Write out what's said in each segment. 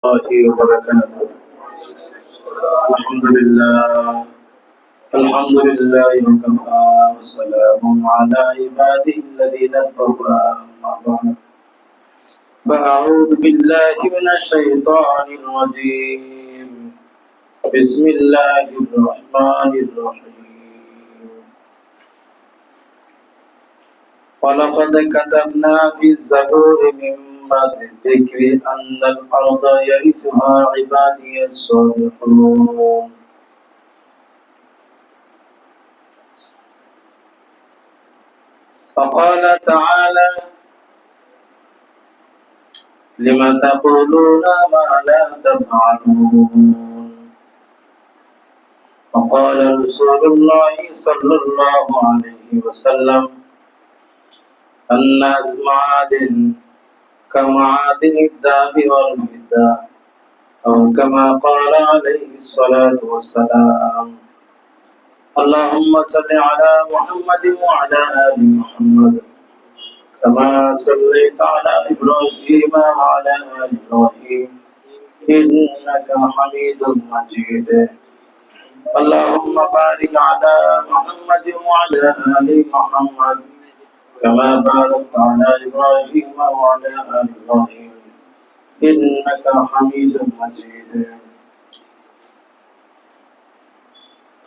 الله وبركاته. الحمد لله وكفى وسلام على عباده الذين اصطفى أما بعد فأعوذ بالله من الشيطان الرجيم بسم الله الرحمن الرحيم ولقد كتبنا في الزبور من بعد الذكر أن الأرض يرثها عبادي الصالحون فقال تعالى لما تقولون ما لا تفعلون وقال رسول الله صلى الله عليه وسلم الناس معادن كمعادن الذهب والفضة أو كما قال عليه الصلاة والسلام اللهم صل على محمد وعلى آل محمد كما صليت على إبراهيم وعلى آل إبراهيم إنك حميد مجيد اللهم بارك على محمد وعلى آل محمد كما باركت على إبراهيم وعلى آل إبراهيم إنك حميد مجيد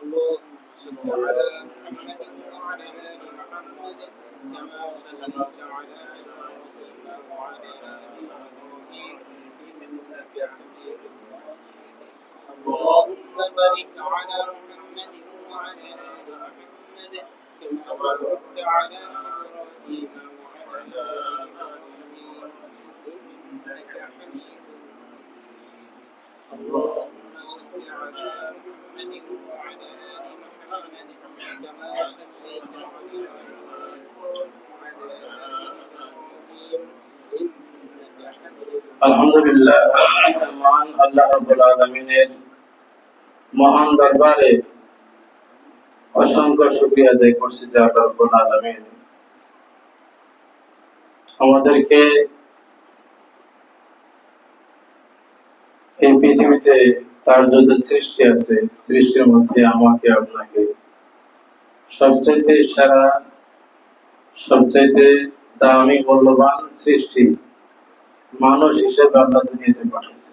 اللهم صل على محمد وعلى آل محمد كما صليت على إبراهيم وعلى آل إبراهيم إنك حميد مجيد اللهم بارك على محمد وعلى آل محمد كما باركت على إبراهيم وعلى آل إبراهيم إنك حميد مجيد اللهم صل على محمد وعلى آل محمد كما صليت على إبراهيم وعلى آل إبراهيم إنك حميد الحمد لله মহান আল্লাহ রাব্বুল আলামিনের মহান দরবারে অসংখ্য শুকরিয়া আদায় করছি যে আল্লাহ রাব্বুল আলামিন আমাদেরকে এই পৃথিবীতে তার যত সৃষ্টি আছে সৃষ্টির মধ্যে আমাকে আপনাকে সবচাইতে সেরা সবচাইতে দামি মূল্যবান সৃষ্টি মানুষ হিসেবে আল্লাহ দুনিয়াতে পাঠিয়েছে।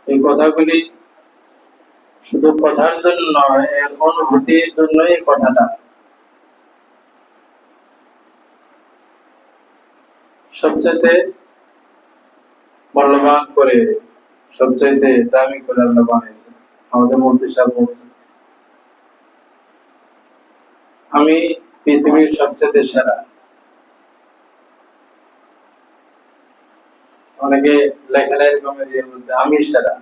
এই কথাগুলি শুধু কথার জন্য নয়, এর অনুভূতির জন্য এই কথাটা। সবচাইতে মূল্যবান করে সবচাইতে দামি করে আল্লাহ বানিয়েছে। আমাদের মন্ত্রী সাহেব বলছে আমি পৃথিবীর সবচাইতে সেরা। অনেকে লেখা এরকমের বলতে আমি সেরা।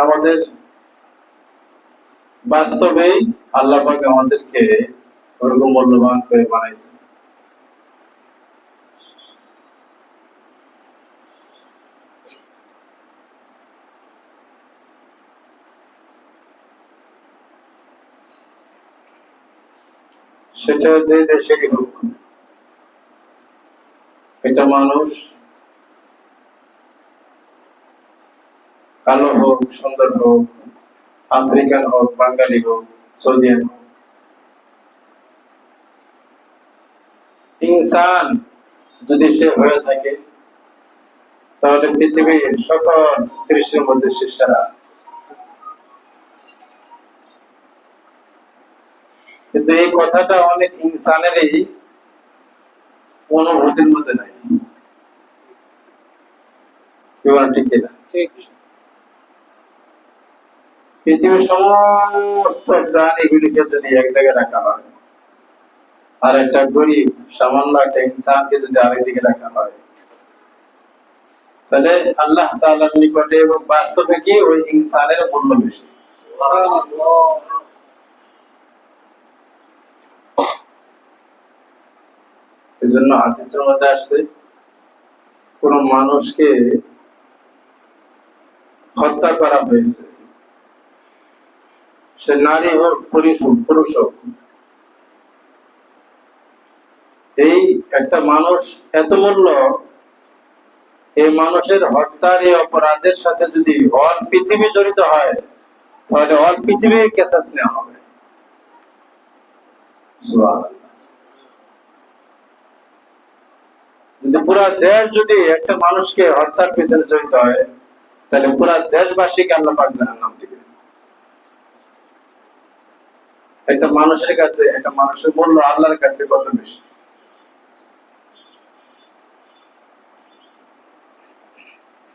আমাদের বাস্তবেই আল্লাহ পাক আমাদেরকে ওরকম মূল্যবান করে বানাইছে। সেটা যে দেশেরই হোক, এটা মানুষ কালো হোক, সুন্দর হোক, আফ্রিকান হোক, বাঙালি হোক, সৌদিয়ান হোক, ইনসান যদি সে হয়ে থাকে তাহলে পৃথিবীর সকল সৃষ্টির মধ্যে সে সেরা। কিন্তু এই কথাটা অনেক ইনসানেরই অনুভূতির মধ্যে নাই। কি বলেন ঠিক কিনা? ঠিক। পৃথিবীর সমস্ত প্রাণীগুলিকে যদি এক জায়গায় রাখা হয় আর একটা গরিব সামান্য একটা ইনসানকে যদি আরেকদিকে রাখা হয়, তাহলে আল্লাহ তাআলার নিকটে এবং বাস্তবে কি ওই ইনসানের মূল্য বেশি। এই জন্য হাদিসের মধ্যে আসছে কোন মানুষকে হত্যা করা হয়েছে, সে নারী হোক পুরুষ হোক, এই একটা মানুষ এত মূল্য, এই মানুষের হত্যার এই অপরাধের সাথে যদি অল পৃথিবী জড়িত হয়, তাহলে অল পৃথিবীর কেসাস নেওয়া হবে। সুবহানাল্লাহ। যদি পুরা দেশ যদি একটা মানুষকে হত্যার পিছনে জড়িত হয়, তাহলে পুরা দেশবাসীকে আল্লাহ পাক জাহান্নাম দিবে। একটা মানুষের কাছে, একটা মানুষের মূল্য আল্লাহর কাছে কত বেশি।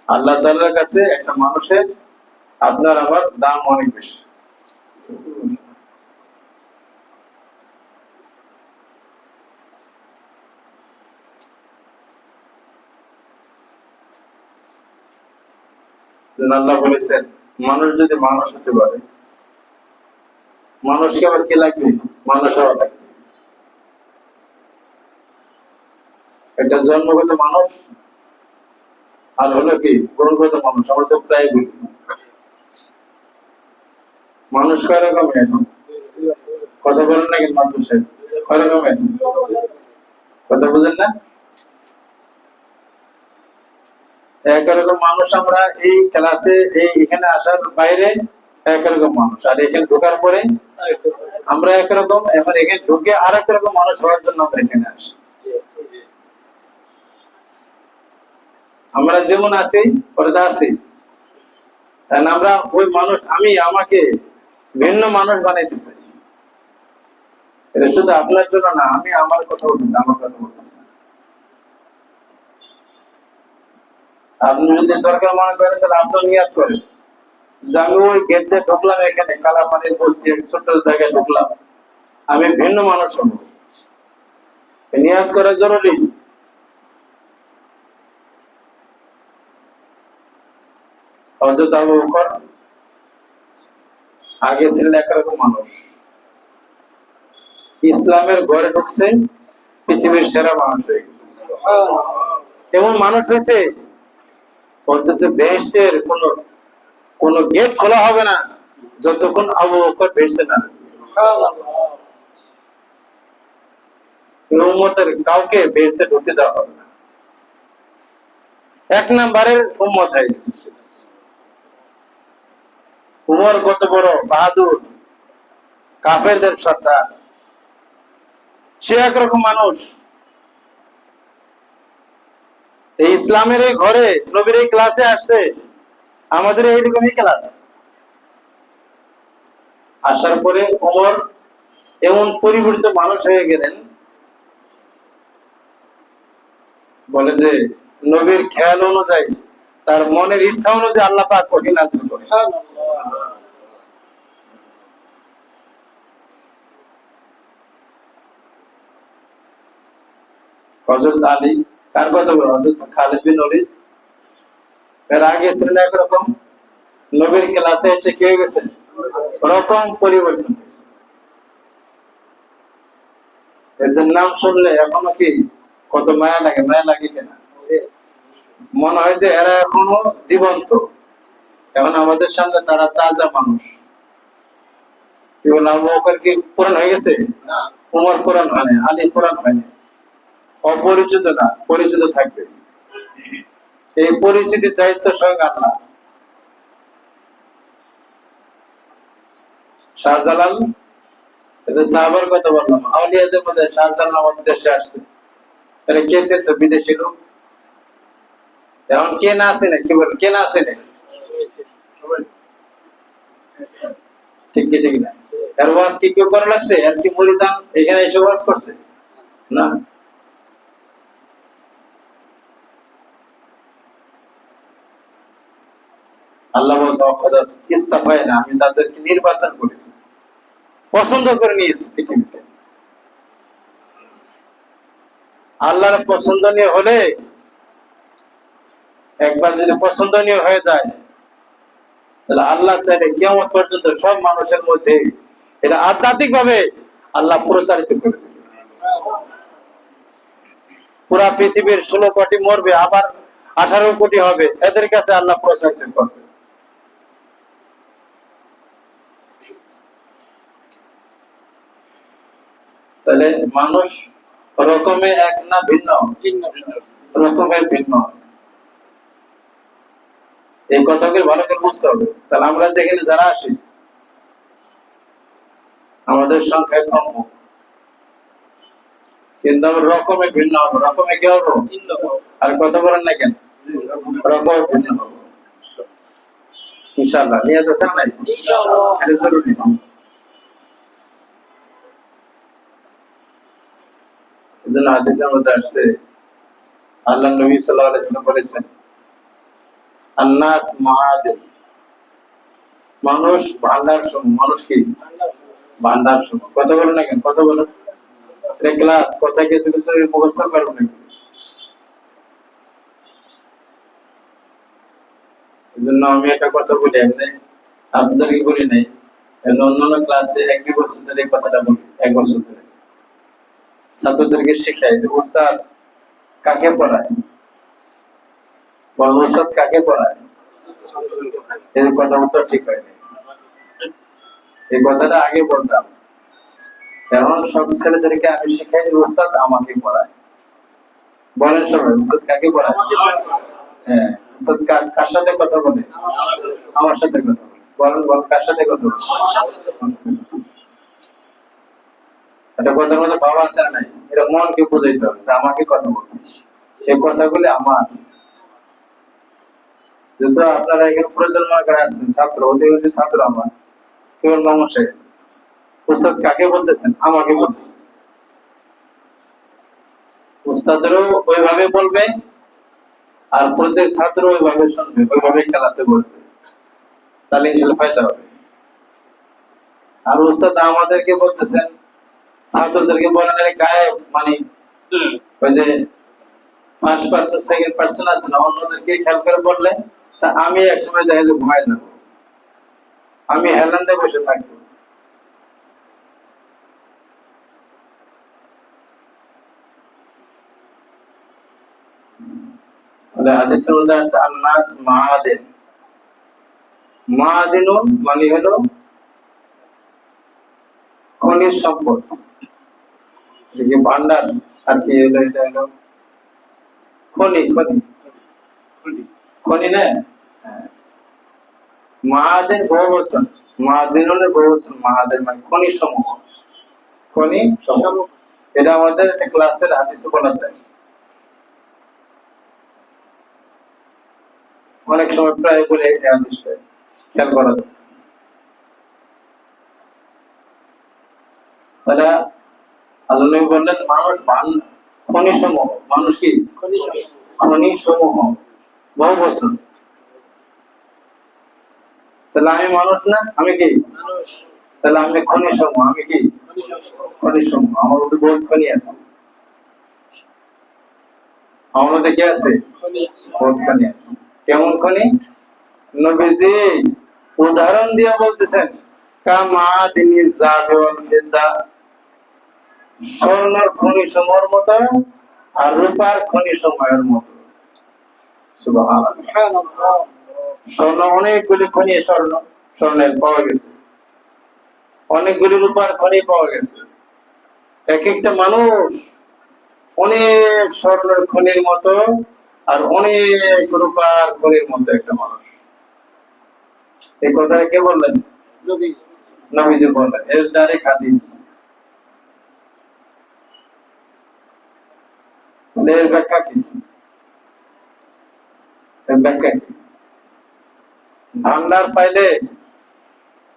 আল্লাহ তাআলার কাছে একটা মানুষের, আপনার আমার দাম অনেক বেশি। আল্লাহ বলেছেন, মানুষ যদি মানুষ হতে পারে, মানুষকে আবার কি লাগবে? মানুষ হওয়া লাগবে। একটা জন্মগত মানুষ আর হলো কি গুণগত মানুষ। আমরা তো প্রায় বলি মানুষ কয় রকমের এখন, কথা বলেন না কিন্তু মানুষের কয় রকমের, কথা বুঝেন না? একরকম মানুষ আমরা এই ক্লাসে, এই এখানে আসার বাইরে একরকম মানুষ, আর এখানে ঢোকার পরে আমরা একরকম, এবার এখানে ঢুকে আর একরকম মানুষ হওয়ার জন্য আমরা এখানে আসি। আমরা যেমন আছি ওটা আছি, কারণ আমরা ওই মানুষ, আমি আমাকে ভিন্ন মানুষ বানাইতে চাই। এটা শুধু আপনার জন্য না, আমি আমার কথা বলতেছি, আমার কথা বলতেছি। আপনি যদি দরকার মনে করেন, তাহলে আপনি নিয়াত করেন যে আমি ওই গেট দিয়ে ঢুকলাম, এখানে কালাপানির বস্তি ছোট্ট জায়গায় ঢুকলাম, আমি ভিন্ন মানুষ হবো। নিয়াত করা জরুরি। হযরত আবু বকর আগে ছিলেন একরকম মানুষ, ইসলামের ঘরে ঢুকছে, পৃথিবীর সেরা মানুষ হয়ে গেছে। এমন মানুষ হয়েছে, বলতেছে বেহেশতের কোন গেট খোলা হবে না যতক্ষণ আবু বকর বেহেশতে না। উম্মতের কাউকে বেহেশতে ঢুকতে দেওয়া হবে না। এক নম্বরের উম্মত হয়ে গেছে। উমর কত বড় বাহাদুর, কাফেরদের সর্দার, সে একরকম মানুষ। এই ইসলামের এই ঘরে নবীর এই ক্লাসে আসছে, আমাদের এইরকমই ক্লাস। আসার পরে ওমর এমন পরিবর্তিত মানুষ হয়ে গেলেন, বলে যে নবীর খেয়াল অনুযায়ী, তার মনের ইচ্ছা অনুযায়ী আল্লাহ পাক ওহী নাযিল করেন। হযরত আলী, কার কথা বলে? হযরত খালিদ বিন ওলীদ। এর আগে ছিলেন একরকম, নবীর ক্লাসে এসে কি হয়ে গেছে? রকম পরিবর্তন হয়েছে। এদের নাম শুনলে এখনো কি কত মায়া লাগে, মায়া লাগে কিনা? মনে হয় যে এরা এখনো জীবন্ত, এখন আমাদের সামনে তারা তাজা মানুষ। আবু বকর কি পুরান হয়ে গেছে? উমর পুরান হয়নি, আলী পুরান হয়নি। অপরিচিত না, পরিচিত থাকবে। এই পরিচিতির দায়িত্ব স্বয়ং আল্লাহ। শাহজালাল, সাহাবার কথা বললাম, আউলিয়াদের মধ্যে শাহজালাল আমাদের দেশে আসছে, তাহলে কে সে? তো বিদেশি লোক। এখন কে না আসে না, কি বলেন, কে না আসে না? ঠিক কি ঠিক না? এর ওয়াজ কি কেউ করা লাগছে? আর কি মুরিদান এখানে এসে ওয়াজ করছে? না। আল্লাহ ইস্তাফায় না, আমি তাদেরকে নির্বাচন করেছি, পছন্দ করে নিয়েছি পৃথিবীতে। আল্লাহর পছন্দনীয় হলে, একবার যদি পছন্দনীয় হয়ে যায়, তাহলে আল্লাহ চাইলে কিয়ামত পর্যন্ত সব মানুষের মধ্যে এটা আধ্যাত্মিক ভাবে আল্লাহ প্রচারিত করে দেবে। পুরা পৃথিবীর 16 কোটি মরবে, আবার 18 কোটি হবে, এদের কাছে আল্লাহ প্রচারিত করবে। তাহলে মানুষ রকমে এক না ভিন্ন? রকমে ভিন্ন। এই কথাগুলো ভালো করে বুঝতে হবে। তাহলে আমরা যেখানে যারা আসি আমাদের সংখ্যা কম হোক, কিন্তু আমরা রকমে ভিন্ন হবো। রকমে কি হবো? আর কথা বলেন না কেন? রকমে ভিন্ন হবো ইনশাআল্লাহ। নিয়ত আছে না? ইনশাআল্লাহ। এটা জরুরি। এজন্য হাদিসের মধ্যে আসছে আল্লাহ নবী সাল্লাল্লাহু আলাইহি ওয়াসাল্লাম বলেছেন, আন-নাস মাআদিন, মানুষ ভান্ডার সমূহ। মানুষ কি? ভান্ডার সমূহ। কথা বলেন না কেন? কথা বলেন। এই ক্লাস কথা কিছু কিছু মুখস্থ করবেন নাকি? এজন্য আমি একটা কথা বলি, আপনাদেরকে বলি নাই, অন্যান্য ক্লাসে এক দুই বছর ধরে এই কথাটা বলি, এক বছর ধরে ছাত্রদেরকে শেখাই যে উস্তাদ কাকে পড়ায়। বল উস্তাদ কাকে পড়ায়? এই কথা উত্তর ঠিক হয়নি। এই কথাটা আগে বলতাম। এখন সব ছেলেদেরকে আমি শিখাই যে উস্তাদ আমাকে পড়ায়। বলেন সবাই, উস্তাদ কাকে পড়ায়? হ্যাঁ, উস্তাদ কার সাথে কথা বলে? আমার সাথে কথা বলে। বলেন বল, কার সাথে কথা বলে? এটা কথার মধ্যে বাবা আছে না নাই? এটা মনকে বুঝাইতে হবে যে আমাকে কথা বলতেছে, এই কথাগুলি আমার। যেহেতু আপনারা এখানে প্রয়োজন মনে করে আসছেন, ছাত্র অধিকাংশ ছাত্র আমার, কেবল নমস্কার। উস্তাদ কাকে বলতেছেন? আমাকে বলতেছেন। উস্তাদেরও ওইভাবে বলবে, আর প্রত্যেক ছাত্র ওইভাবে শুনবে, ওইভাবে ক্লাসে বলবে, তাহলে ইনশাআল্লাহ ফায়দা হবে। আর উস্তাদ আমাদেরকে বলতেছেন, ছাত্রদেরকে বলেন গায়ে মানে ওই যে ফার্স্ট পার্সন সেকেন্ড পার্সন আছে না, অন্যদেরকে খেয়াল করে বললে তা আমি একসময় দেখা যায় ঘুমায় যাবো, আমি হেলান্দে বসে থাকবো। হাদিসের মধ্যে আছে আন-নাস মাআদিন। মাআদিনুন মানে হলো খনিজ সম্পদ, যে ভান্ডার। আর কি হলো? এটা হলো খনি। খনি খনি না? মাআদিন বহুবচন, মাআদিনুনের বহুবচন মাআদিন মানে খনিজ সমূহ। খনি সমূহ, এটা আমাদের ক্লাসের হাদিসে বলা যায়। অনেক সময় প্রায় বলে এই হাদিসটা খেয়াল করা যায়। তারা আল্লাহ নবী বললেন মানুষ খনি সমূহ। মানুষ কি? খনি সমূহ, বহু বছর। তাহলে আমি মানুষ না? আমি কি? তাহলে আমি খনি সমূহ। আমি কি? খনি সমূহ। আমার মধ্যে বহুত খনি আছে। আমার মধ্যে কি আছে? বহুত খনি আছে। কেমন খনি? নবীজি উদাহরণ দিয়ে বলতেছেন, কামাদিনি জাবিউল ফিদা, স্বর্ণের খনি সমূহের মতো আর রূপার খনি সমূহের মতো। সুবহানাল্লাহ। স্বর্ণ অনেকগুলি খনি, স্বর্ণের পাওয়া গেছে, অনেকগুলি রূপার খনি পাওয়া গেছে। এক একটা মানুষ অনেক স্বর্ণের খনির মতো আর অনেক রূপার খনির মতো একটা মানুষ। এই কথাটা কে বললেন? নবীজি বললেন। এর ডাইরেক্ট হাদিস। এর ব্যাখ্যা কি? এর ব্যাখ্যা কি?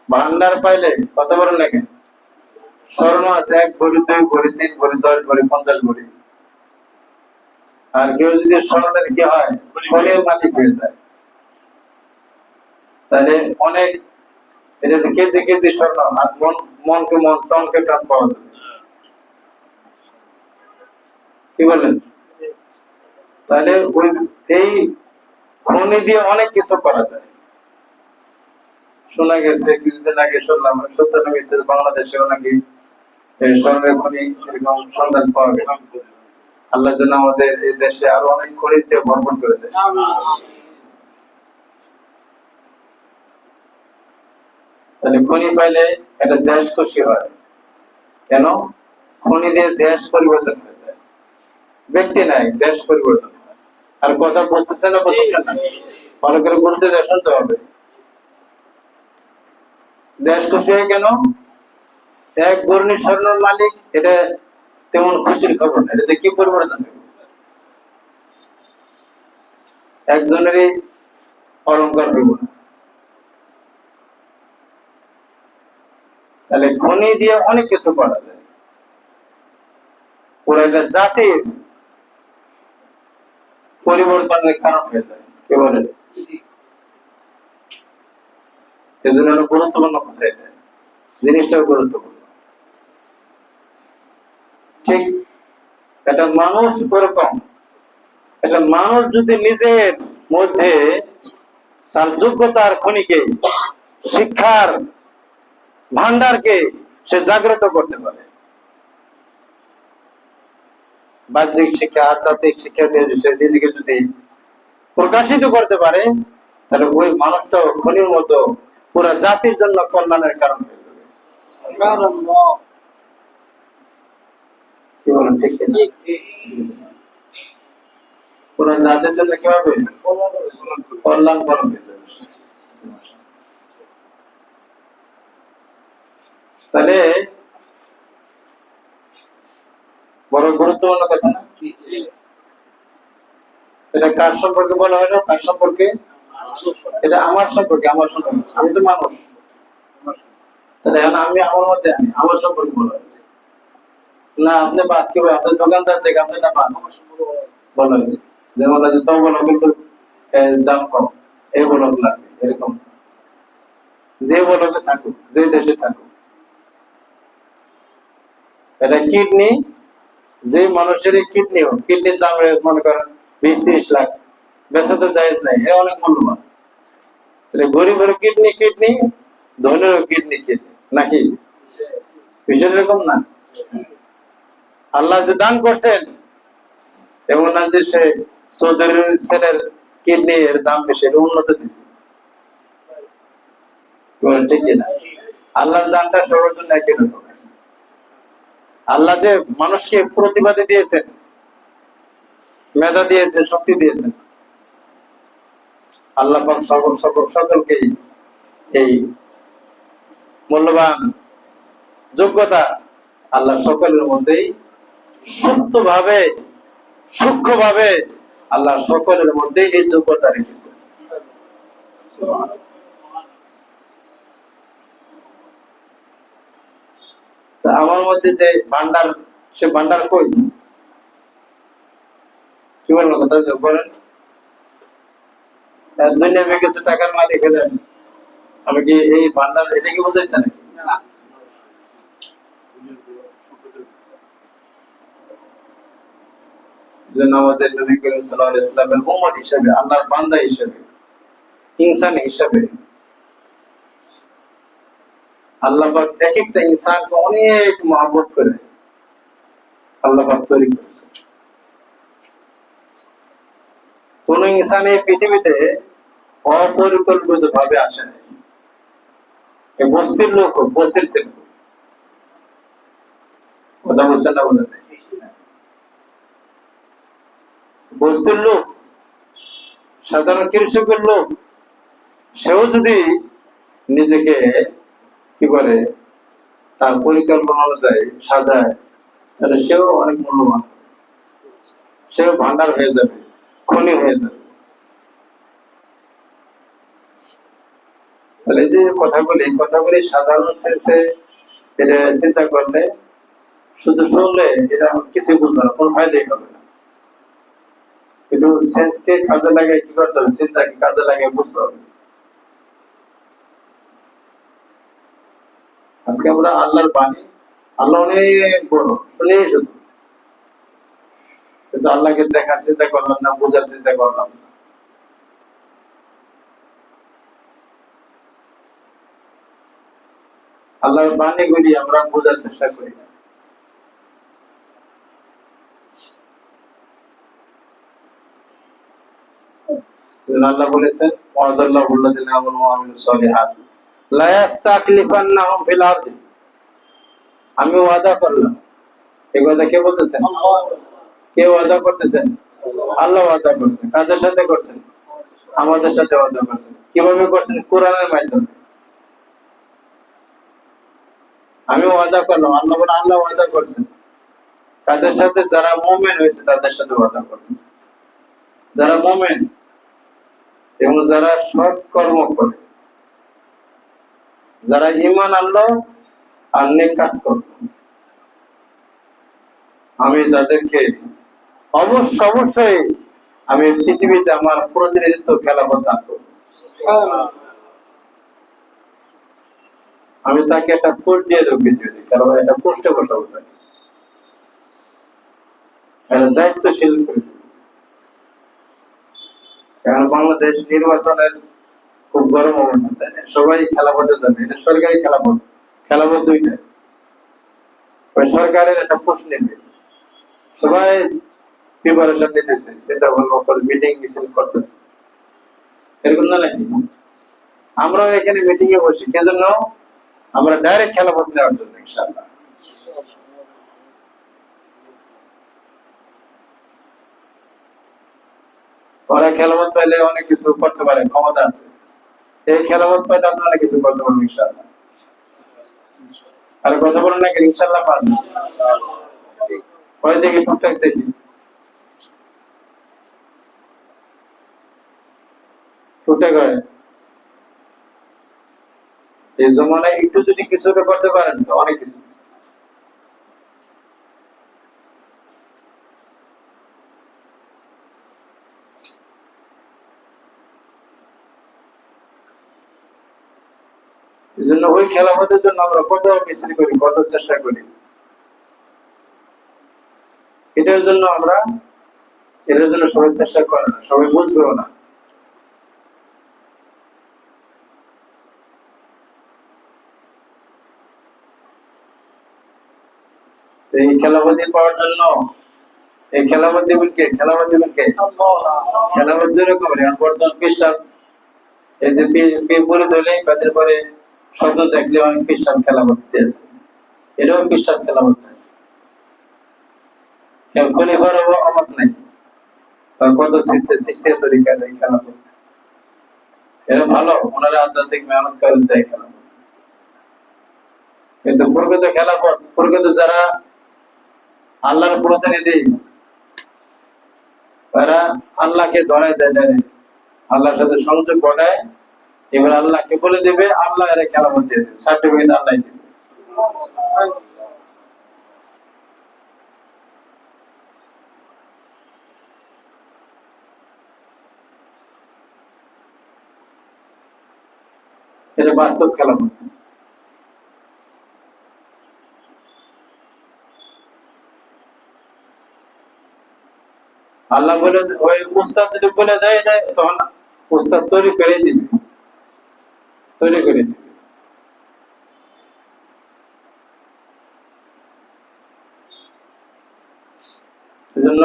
ভান্ডার পাইলে কত বড় লাগে? স্বর্ণ আছে 1 ভরি, 2 ভরি, 3 ভরি, 10 ভরি, 50 ভরি। আর কেউ যদি স্বর্ণের কি হয়, খনির মালিক হয়ে যায়, তাহলে অনেক, এটা কেজি কেজি স্বর্ণ, আর মনকে মন, টনকে টন পাওয়া যাবে। কি বলেন? তাহলে ওই এই খনি দিয়ে অনেক কিছু করা যায়। শোনা গেছে কিছুদিন আগে, শুনলাম সত্যনগরীতে বাংলাদেশেও নাকি স্বর্ণের খনি এরকম সন্ধান পাওয়া গেছে। আল্লাহ যেন আমাদের এই দেশে আরো অনেক খনিজ দিয়ে ভরপুর করে দেয়। তাহলে খনি পাইলে একটা দেশ খুশি হয়। কেন? খনি দিয়ে দেশ পরিবর্তন হয়ে যায়। ব্যক্তি নাই, দেশ পরিবর্তন হয়। আর কথা বুঝতেছে না, বুঝতেছে না, ভালো করে গুরুত্ব দিয়ে শুনতে হবে। দেশ খুশি হয় কেন? এক ঘূর্ণিঝড়ের মালিক, এটা তেমন খুশির খবর না, এটাতে কি পরিবর্তন হবে? একজনেরই অলঙ্কার হইব না। তাহলে খনি দিয়ে অনেক কিছু করা যায়, পুরো একটা জাতির পরিবর্তনের কারণ হয়ে যায়। কি বলে? এজন্য গুরুত্বপূর্ণ কথা, এটা জিনিসটাও গুরুত্বপূর্ণ। ঠিক একটা মানুষ ওরকম, একটা মানুষ যদি নিজের মধ্যে তার যোগ্যতার খনিকে, শিক্ষার ভান্ডারকে সে জাগ্রত করতে পারে, বাহ্যিক শিক্ষা, আধ্যাত্মিক শিক্ষা দিয়ে সে নিজেকে যদি প্রকাশিত করতে পারে, তাহলে ওই মানুষটাও খনির মতো পুরো জাতির জন্য কল্যাণের কারণ হয়ে যাবে। কি বলেন? ঠিক কিনা? পুরো জাতির জন্য কি হবে? কল্যাণ কারণ হয়ে যাবে। তাহলে বড় গুরুত্বপূর্ণ কথা না? এটা কার সম্পর্কে বলা হলো? কার সম্পর্কে? এটা আমার সম্পর্কে, আমার সম্পর্কে। আমি তো মানুষ, তাহলে এখন আমি আমার মধ্যে আনি, আমার সম্পর্কে বলা হয়েছে না। আপনি বাদ কি ভাই, আপনি দোকানদার থেকে আপনি না বাদ বলা হয়েছে। যেমন আছে তো বলো কিন্তু দাম কম, এই বলক লাগবে, এরকম। যে বলকে থাকুক, যে দেশে থাকুক, এটা কিডনি, যে মানুষের কিডনি হোক, কিডনির দাম মনে করেন 20-30 লাখ, বেচা তো জায়েজ নাই, এ অনেক মূল্যবান। তাহলে গরিবের কিডনি কিডনি, ধনীর কিডনি কিডনি, নাকি বিষয় এরকম না? আল্লাহ যে দান করছেন, এমন না যে সে চৌধুরীর ছেলের কিডনি এর দাম বেশি, এটা উন্নত দিচ্ছে। ঠিক না? আল্লাহর দানটা সবার জন্য একই রকম। আল্লাহ যে মানুষকে প্রতিবাদী দিয়েছেন, মেধা দিয়েছেন, শক্তি দিয়েছেন, আল্লাহ পাক সকলকেই এই মূল্যবান যোগ্যতা আল্লাহ সকলের মধ্যেই সুপ্তভাবে, সূক্ষ্মভাবে আল্লাহ সকলের মধ্যে এই যোগ্যতা রেখেছে। আমার মধ্যে যে ভান্ডার, সে ভান্ডার কই? কি বলবো কথা বলেন? দুনিয়াতে কিছু টাকার মালিক হলেন, আমি কি এই ভান্ডার, এটা কি বোঝাইছে নাকি? আমাদের নবী করিম সাল্লাল্লাহু আলাইহি ওয়াসাল্লামের উম্মত হিসেবে, আল্লাহর বান্দা হিসেবে, ইনসান হিসেবে আল্লাহ পাক এক একটা ইনসানকে অনেক মহব্বত করে আল্লাহ পাক তৈরি করেছে। কোন ইনসান এই পৃথিবীতে অপরিকল্পিত ভাবে আসে নাই। এই বস্তির লোক, বস্তির ছেলে, কথা বলছেন না বলেন? বস্তির লোক, সাধারণ কৃষকের লোক, সেও যদি নিজেকে কি করে তার পরিকল্পনা অনুযায়ী সাজায়, তাহলে সেও অনেক মূল্যবান, সেও ভান্ডার হয়ে যাবে, খনি হয়ে যাবে। তাহলে যে কথাগুলি সাধারণ সেন্সে এটা চিন্তা করলে, শুধু শুনলে এটা কিছু বুঝবে না, কোন ফায়দাই হবে না। কিন্তু সেন্সকে কাজে লাগিয়ে কি করতে হবে? চিন্তাকে কাজে লাগিয়ে বুঝতে হবে। আজকে আমরা আল্লাহর বাণী, আল্লাহ অনেক বড়, শুনে শুধু, কিন্তু আল্লাহকে দেখার চিন্তা করলাম না, বোঝার চিন্তা করলাম না। আল্লাহর বাণী গুলি আমরা বোঝার চেষ্টা করি না। আল্লাহ বলেছেন, ওয়াদাল্লাহু আল্লাযিনা আমানু ওয়া আমিলুস সলিহাত লা ইস্তাখলিফান্নাহুম ফিল আরদি, আমি ওয়াদা করলাম। এই কথা কে বলতেছেন? কে ওয়াদা করতেছেন? আল্লাহ ওয়াদা করছেন। কাদের সাথে করছেন? আমাদের সাথে ওয়াদা করছেন। কিভাবে করছেন? কোরআনের মাধ্যমে। আমি ওয়াদা করলাম, আল্লাহ বলে আল্লাহ ওয়াদা করছেন। কাদের সাথে? যারা মুমিন হয়েছে তাদের সাথে ওয়াদা করতেছে। যারা মুমিন এবং যারা সৎ কর্ম করে, যারা ঈমান আনলো আর নেক কাজ করলো, আমি তাদেরকে অবশ্যই আমি পৃথিবীতে আমার প্রতিনিধিত্ব খেলাফত দান করব। আমি তাকে একটা পোস্ট দিয়ে দেবো পৃথিবীতে, কারণ একটা পোস্টে বসাবো তাকে, একটা দায়িত্বশীল করে দেবো। কারণ বাংলাদেশ নির্বাচনের খুব গরম অবস্থা, তাই না? সবাই খেলাফতে যাবে, এটা সরকারি খেলাফত। খেলাফত দুইটা, ওই সরকারের একটা পোস্ট নেবে, সবাই প্রিপারেশন নিতেছে, সেটা হলো মিটিং মিছিল করতেছে, এরকম না নাকি? আমরাও এখানে মিটিং এ বসি, কে জন্য? আমরা ডাইরেক্ট খেলাফত নেওয়ার জন্য, ইনশাআল্লাহ। ওরা খেলাফত পাইলে অনেক কিছু করতে পারে, ক্ষমতা আছে। এই খেলাফত পাইলে আপনারা কিছু করতে পারবেন, ইনশাআল্লাহ। আর কথা বলেন নাকি? ইনশাআল্লাহ পারবেন। ওই দেখি টুকটাক দেখি, টুকটাক হয়। এই জমানায় একটু যদি কিছুটা করতে পারেন তো অনেক কিছু। এই জন্য ওই খেলাফতের জন্য আমরা কত মিছিল করি, কত চেষ্টা করি। এটার জন্য সবাই চেষ্টা করে না, সবাই বুঝবেও না। এই খেলাফত পাওয়ার জন্য এই খেলাফত দিবেন কে? খেলাফত দিবেন কে? খেলাফত দুই রকমের। বর্তমান পেশাব, এই যে বিপরীত হলে তাদের পরে শব্দ দেখলে অনেক পেশাব খেলাফত দিতে, এটাও পেশাব খেলাফত। খলিফার অভাব নাই, কত সৃষ্টি তরিকার এই খেলাফত। এটা ভালো, ওনারা আধ্যাত্মিক মেহনত করেন তাই খেলাফত। কিন্তু প্রকৃত যারা আল্লাহর প্রতিনিধি, তারা আল্লাহকে ধরায় দেয়, আল্লাহর সাথে সংযোগ ঘটায়, এবার আল্লাহকে বলে দেবে, আল্লাহ এর খেলাফত দিয়ে দেবে, সার্টিফিকেট আল্লাহ দিবে। এটা বাস্তব খেলাফত। আল্লাহ বলে, ওই উস্তাদ যদি বলে দেয় এটা, তখন উস্তাদ তৈরি করে দিবে, তৈরি করে দিবে। সেজন্য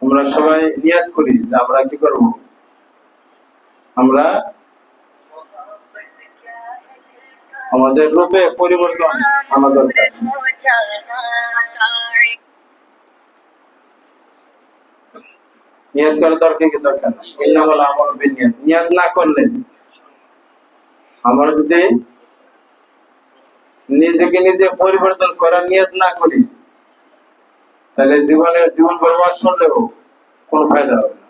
আমরা সবাই নিয়াত করি যে আমরা কি করব, আমরা আমাদের রূপে পরিবর্তন আনা দরকার। নিয়াত করার দরকার কি? দরকার ইন্নামাল আমালু বিন্নিয়াত। নিয়াত না করলে, আমরা যদি নিজেকে নিজে পরিবর্তন করার নিয়াত না করি, তাহলে জীবন বরবাদ করলেও কোনো ফায়দা হবে না।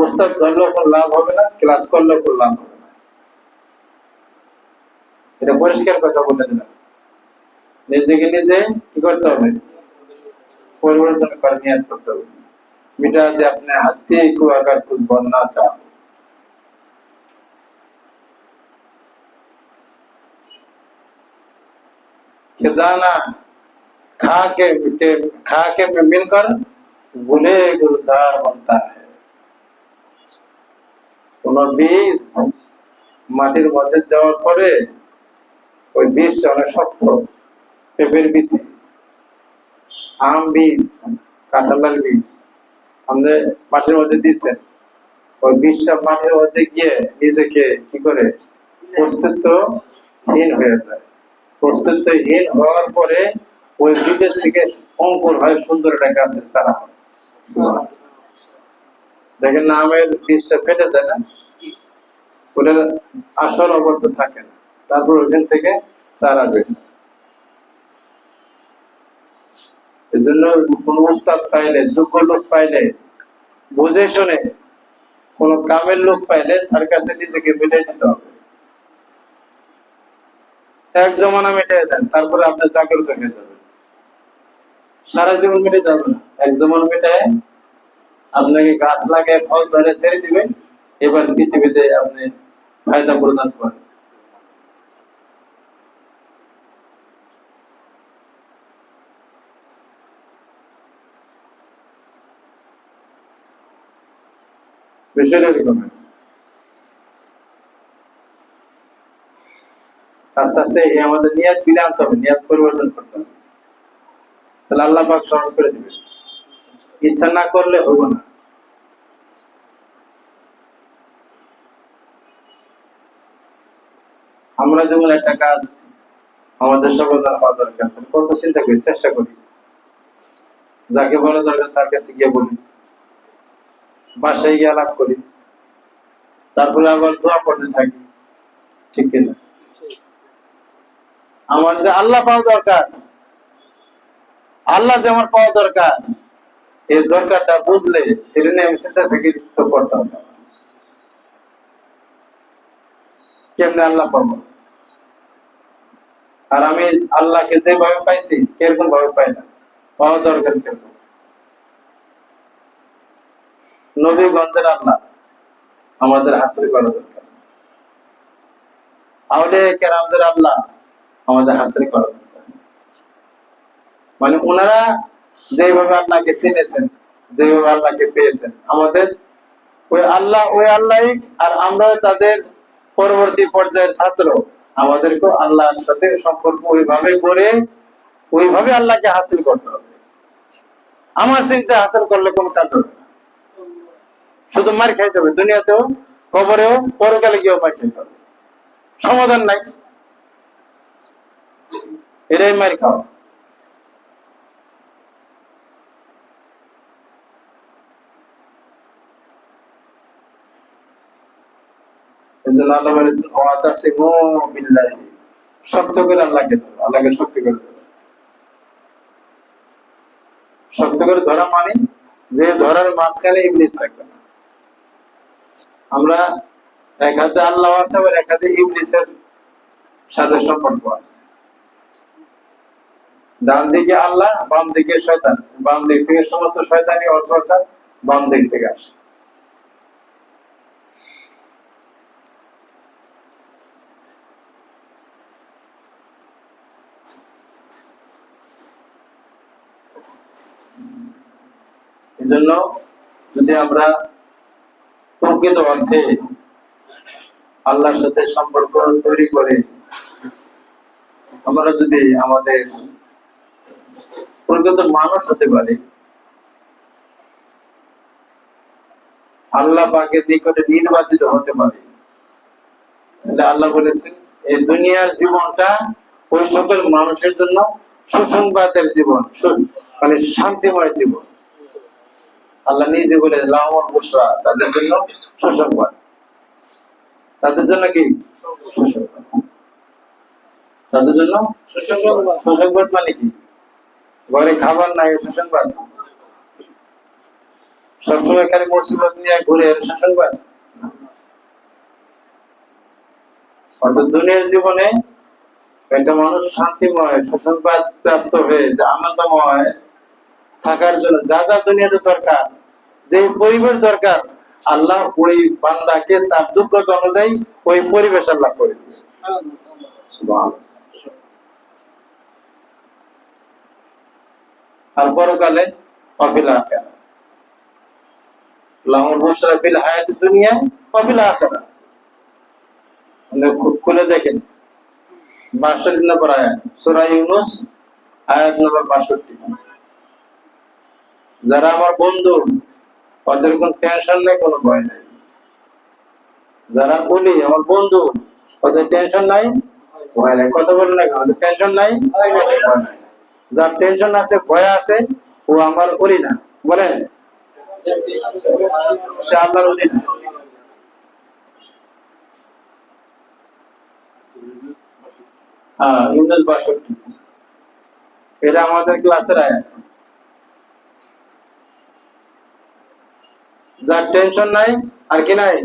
উস্তাদ ধরলেও কোনো লাভ হবে না, ক্লাস করলেও কোনো লাভ হবে না। এটা পরিষ্কার কথা বলে দিলাম। নিজেকে নিজে কি করতে হবে? পরিবর্তন করার নিয়াত করতে হবে। मिटा दे अपने हस्ती को अगर कुछ बनना चाहो। कि दाना खा के मिलकर गुले गुलजार बनता है। কোন বীজ মাটির মধ্যে দেওয়ার পরে ওই বীজটা অনেক শক্ত, পেঁপের বীজ, আম বীজ, কাঁঠালের বীজ আমাদের মাটির মধ্যে দিচ্ছেন, ওই বীজটা মাটির মধ্যে গিয়ে নিজেকে কি করে অস্তিত্বহীন হয়ে যায়। অস্তিত্বহীন হওয়ার পরে ওই বীজের থেকে অঙ্কুর হয় সুন্দর একটা গাছের চারা হয়। দেখেন না, আমের বীজটা ফেটে যায় না, ওটার আসল অবস্থা থাকে না, তারপর ওখান থেকে চারা বের হয়। এই জন্য কোন উস্তাদ পাইলে, যোগ্য লোক পাইলে, বুঝে শুনে কোন কামের লোক পাইলে তার কাছে নিজেকে মিটাই দিতে হবে। এক জমানা মিটাই দেন, তারপরে আপনি জাগ্রত হয়ে যাবেন। সারা জীবন মিটে যাবে না, এক জমানা মিটায় আপনাকে গাছ লাগিয়ে ফল ধরে ছেড়ে দিবেন, এবার পৃথিবীতে আপনি ফায়দা প্রদান করেন। বিষয়টা এরকম। আস্তে আস্তে আমাদের নিয়াত ফিরে আনতে হবে, নিয়াত পরিবর্তন করতে হবে, তাহলে আল্লাহ পাক সহজ করে দিবে। ইচ্ছা না করলে হবে না। আমরা যেমন একটা কাজ আমাদের সমাধান হওয়া দরকার, কত চিন্তা করি, চেষ্টা করি, যাকে বলা দরকার তার কাছে গিয়ে বলি, বাসায় গিয়ে আলাপ করি, তারপরে আবার দোয়া করতে থাকি, ঠিক কিনা? আমার যে আল্লাহ পাওয়া দরকার, আল্লাহ যে আমার পাওয়া দরকার, এই দরকারটা বুঝলে এটা নিয়ে আমি চিন্তা থেকে করতাম না। কেমনে আল্লাহ পাবো? আর আমি আল্লাহকে যেভাবে পাইছি কিরকম ভাবে পাই না, পাওয়া দরকার কিরকম। নবীগণের আল্লাহ আমাদের হাসিল করা দরকার, আউলিয়া কেরামদের আল্লাহ আমাদের হাসিল করা দরকার। মানে ওনারা যেভাবে আল্লাহকে চিনেছেন, যেভাবে আল্লাহকে পেয়েছেন, আমাদের ওই আল্লাহই, আর আমরা তাদের পরবর্তী পর্যায়ের ছাত্র, আমাদেরকে আল্লাহর সাথে সম্পর্ক ওইভাবে করে ওইভাবে আল্লাহকে হাসিল করতে হবে। আমার চিন্তা হাসিল করলে কোনো কাজ হবে না, শুধু মার খাইতে হবে, দুনিয়াতেও, কবরেও, পরকালে গিয়েও মার খাইতে হবে, সমাধান নাই, এটাই মার খাওয়া। এজন্য আল্লাহ বলেছেন ওয়াতাসিমু বিল্লাহি, শক্ত করে আল্লাহকে ধরো, আল্লাহকে শক্ত করে ধরো। শক্ত করে ধরা মানে যে ধরার মাঝখানে ইবলিস থাকবে না। আমরা এক হাতে আল্লাহ আছে, আবার এক হাতে ইবলিসের সাথে সম্পর্ক আছে। ডান দিকে আল্লাহ, বাম দিকে শয়তান, বাম দিক থেকে সমস্ত শয়তানি ওয়াসওয়াসা বাম দিক থেকে আসে। এজন্য যদি আমরা প্রকৃত অর্থে আল্লাহর সাথে সম্পর্ক তৈরি করে, আমরা যদি আমাদের প্রকৃত মানুষ হতে পারি, আল্লাহ পাকের নিকটে নির্বাচিত হতে পারি, তাহলে আল্লাহ বলেছেন এই দুনিয়ার জীবনটা ওই সকল মানুষের জন্য সুসংবাদের জীবন, মানে শান্তিময় জীবন। আল্লাহ নিজে বলে লাউল বুশরা, তাদের জন্য সুসংবাদ। তাদের জন্য কি সুসংবাদ? তাদের জন্য সুসংবাদ মানে কি? ঘরে খাবার নাই সুসংবাদ? সবসময় খালি মুসিবত নিয়ে ঘুরে সুসংবাদ? অর্থাৎ দুনিয়ার জীবনে একটা মানুষ শান্তিময় সুসংবাদ প্রাপ্ত হয়ে যে আনন্দময় থাকার জন্য যা যা দুনিয়াতে দরকার, যে পরিবেশ দরকার, আল্লাহ ওই বান্দাকে তার যোগ্যতা অনুযায়ী ওই পরিবেশ আল্লাহ করে দিয়েছে। আর পরকালে অফিল আখিরা, লাহুল বুশরা ফিল হায়াতিদ দুনিয়া ওয়া ফিল আখিরা। খুলে দেখেন 62 নম্বর আয়াত, সূরা ইউনূস আয়াত নম্বর 62। যারা আমার বন্ধু, ওদের কোনো টেনশন নেই, কোনো ভয় নেই। যারা বলি আমার বন্ধু, ওদের টেনশন নাই, ভয় নাই। কথা বলে না, ওদের টেনশন নাই, ভয় নাই। যার টেনশন আছে, ভয় আছে, ও আমার ওলি না। বলেন, সে আল্লাহর ওলি না। হ্যাঁ, ইউনূস ৬২, এটা আমাদের ক্লাসের আয়াত। যার টেনশন নাই, আর কি নাই,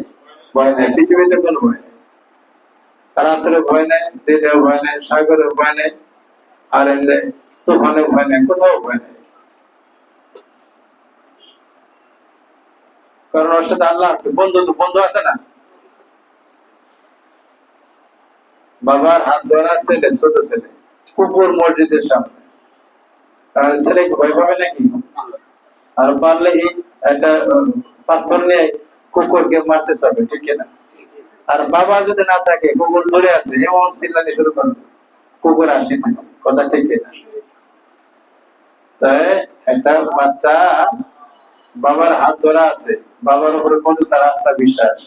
ভয় নাই, পৃথিবীতে কোনো ভয় নেই। রাত্রে ভয় নেই, দিনেও ভয় নেই, সাগরে ভয় নেই, আর এমনি তুফানে ভয় নেই, কোথাও ভয় নেই। কারণ ওর সাথে আল্লাহ আছে। বন্ধু আছে না? বাবার হাত ধরা ছেলে, ছোট ছেলে, কুকুর মসজিদের সামনে, আর ছেলে ভয় পাবে নাকি? আর পারলে একটা পাথর নিয়ে কুকুরকে মারতে চাবে, ঠিক না? আর বাবা যদি না থাকে, কুকুর দূরে আসবে, এমন চিল্লানি শুরু করবে, কুকুর আসিতেছে, কথা ঠিক না? তাই একটা বাচ্চা বাবার হাত ধরা আছে, বাবার উপরে কত তার আস্থা বিশ্বাস,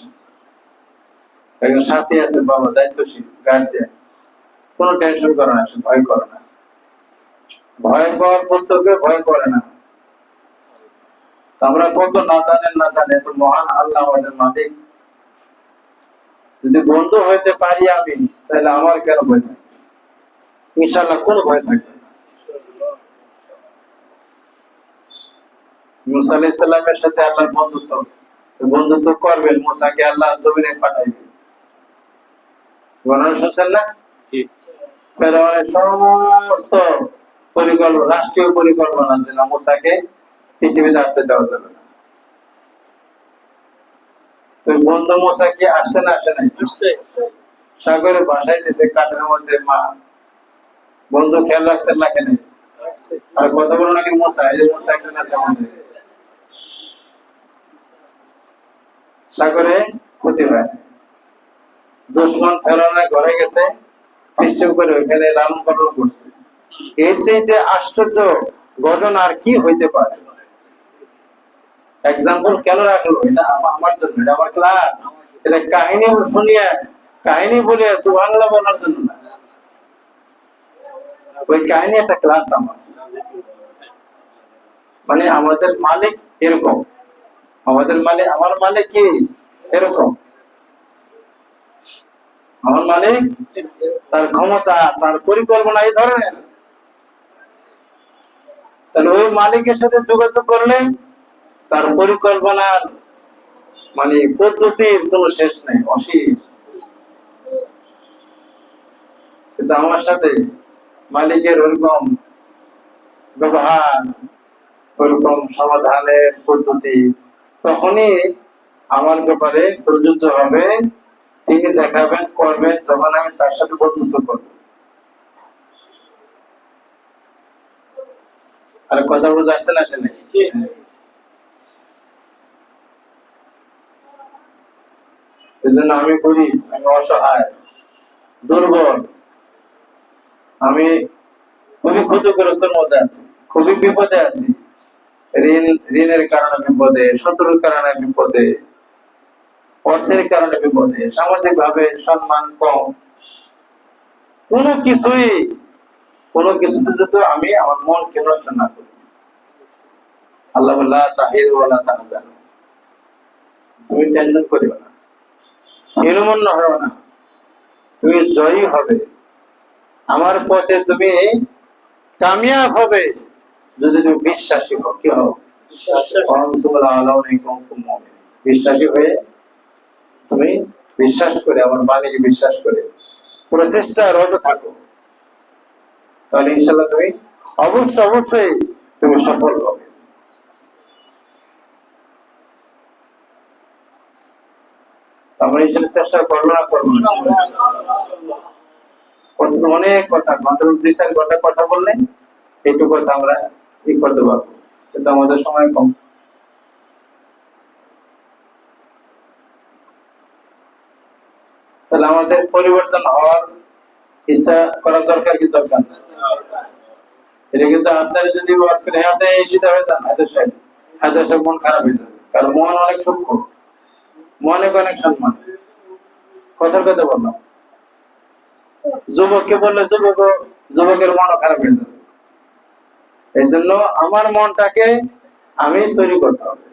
একজন সাথী আছে, বাবা দায়িত্বশীল গার্জিয়ান, কোনো টেনশন করে না, ভয় করে না। ভয় পাওয়ার পুস্তকে ভয় করে না। আমরা কত না জানেন এত মহান আল্লাহ আমাদের মালিক। যদি বন্ধু হইতে পারি আমি, তাহলে আমার কেন ভয় থাকবে? ইনশাআল্লাহ কোনো ভয় থাকবে না। মুসা আলাইহিস সালামের সাথে আল্লাহর বন্ধুত্ব করবেন, মুসাকে আল্লাহ জমিনে পাঠাইবেন। বর্ণনা শুনছেন না? ফেরাউনের সমস্ত পরিকল্পনা, রাষ্ট্রীয় পরিকল্পনা আছে না, মুসাকে পৃথিবীতে আসতে দেওয়া যাবে না। তো বন্ধু মুসা কি আসছে না আসে নাই? সাগরে ভাসাই দিছে কাঠের মধ্যে মা। বন্ধু খেয়াল রাখছেন না কেন? আর কথা বলো নাকি মুসা, এই যে মুসা একজন আছে আমাদের সাগরে, ক্ষতি হয়। দুশ্মন ফেরাউনের ঘরে গেছে, সিস্টেম করে ওইখানে লালন পালন করছে। এর চাইতে আশ্চর্য ঘটনা আর কি হইতে পারে? এক্সাম্পল কেন রাখলো? এটা আমার জন্য, এটা আমার ক্লাস। এটা কাহিনী শুনিয়া, কাহিনী বলে সুবহানাল্লাহ বলার জন্য না। ওই কাহিনী একটা ক্লাস আমার। মানে আমাদের মালিক এরকম, আমাদের মালিক, আমার মালিক কি এরকম? আমার মালিক, তার ক্ষমতা, তার পরিকল্পনা এই ধরনের। তাহলে ওই মালিকের সাথে যোগাযোগ করলে তার পরিকল্পনার মানে পদ্ধতির কোনো শেষ নেই, অশেষ। কিন্তু আমার সাথে মালিকের ওইরকম ব্যবহার, ওইরকম সমাধানের পদ্ধতি তখনই আমার ব্যাপারে প্রযোজ্য হবে। তিনি দেখাবেন, করবেন, যখন আমি তার সাথে বন্ধুত্ব করবো। আর কথা বুঝে আসছে না আসে নাই? এই জন্য আমি গরিব, আমি অসহায়, দুর্বল, আমি খুবই ক্ষতিগ্রস্তের মধ্যে আছি, খুবই বিপদে আছি। ঋণের কারণে বিপদে, শত্রুর কারণে বিপদে, অর্থের কারণে বিপদে, সামাজিক ভাবে সম্মান কম, কোনো কিছুতে যদি আমি আমার মনকে নষ্ট না করি। আল্লাহ বলে লা তাহিরু ওয়া লা তাহজানু, তুমি টেনশন করিও না, হীনমন্য হও না, তুমি জয়ী হবে, আমার পথে তুমি কামিয়াব হবে যদি তুমি বিশ্বাসী হও। কি হও? বিশ্বাসী হয়ে তুমি বিশ্বাস করে, আমার মালিক বিশ্বাস করে প্রচেষ্টারত থাকো, তাহলে ইনশাআল্লাহ তুমি অবশ্যই তুমি সফল হবে। আমরা ইনশাআল্লাহ চেষ্টা করবো না করবো না? অনেক কথা, ঘন্টার 2-4 ঘন্টা কথা বললে এইটুকু কথা আমরা ই করতে পারবো, কিন্তু আমাদের সময় কম। তাহলে আমাদের পরিবর্তন হওয়ার ইচ্ছা করার দরকার কি দরকার না? এটা কিন্তু আপনারা যদি ওয়াজ করে হাতে সিধা হয়ে যান, হাতে সব মন খারাপ হয়ে যাবে। কারণ মন অনেক সূক্ষ্ম, মনে অনেক সম্মান। কথার কথা বললাম, যুবককে বললে যুবকের মনও খারাপ হয়ে যাবে। এই জন্য আমার মনটাকে আমি তৈরি করতে হবে।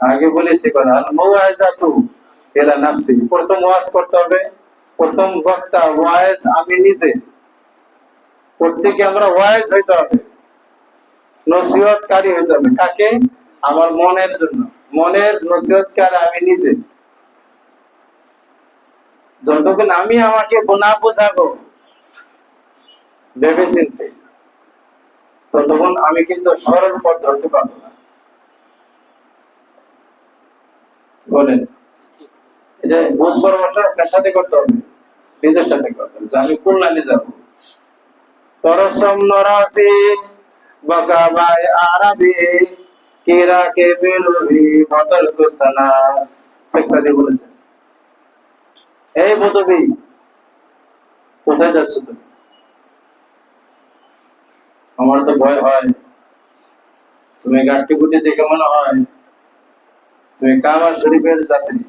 আগে বলেছি কথা মুআযাতু ইলা নাফসি, প্রথম ওয়াজ করতে হবে, প্রথম বক্তা ওয়াজ আমি নিজে। প্রত্যেকে আমরা ওয়াজ হইতে হবে, নসিহতকারী হইতে হবে। কাকে? আমার মনের জন্য। মনের নসিহতকার আমি নিজে। যতক্ষণ আমি আমাকে না বোঝাবো ভেবে চিনতে, ততক্ষণ আমি কিন্তু সরল পথ ধরতে পারবো না। বলেন, এটা বুঝ পরামর্শ কার সাথে করতে হবে? নিজের সাথে করতে হবে যে আমি কোন লাইনে যাবো। তরসম নরাসি বকাবাই আরবি কিরা কে বেলুহি বদল কুসনাস। শেখ সাদি বলেছেন, এই বদবি কোথায় যাচ্ছ তুমি? আমার তো ভয় হয়, তুমি গাড়ি গুটি দেখে মনে হয় তুমি কাবা শরীফের যাত্রী।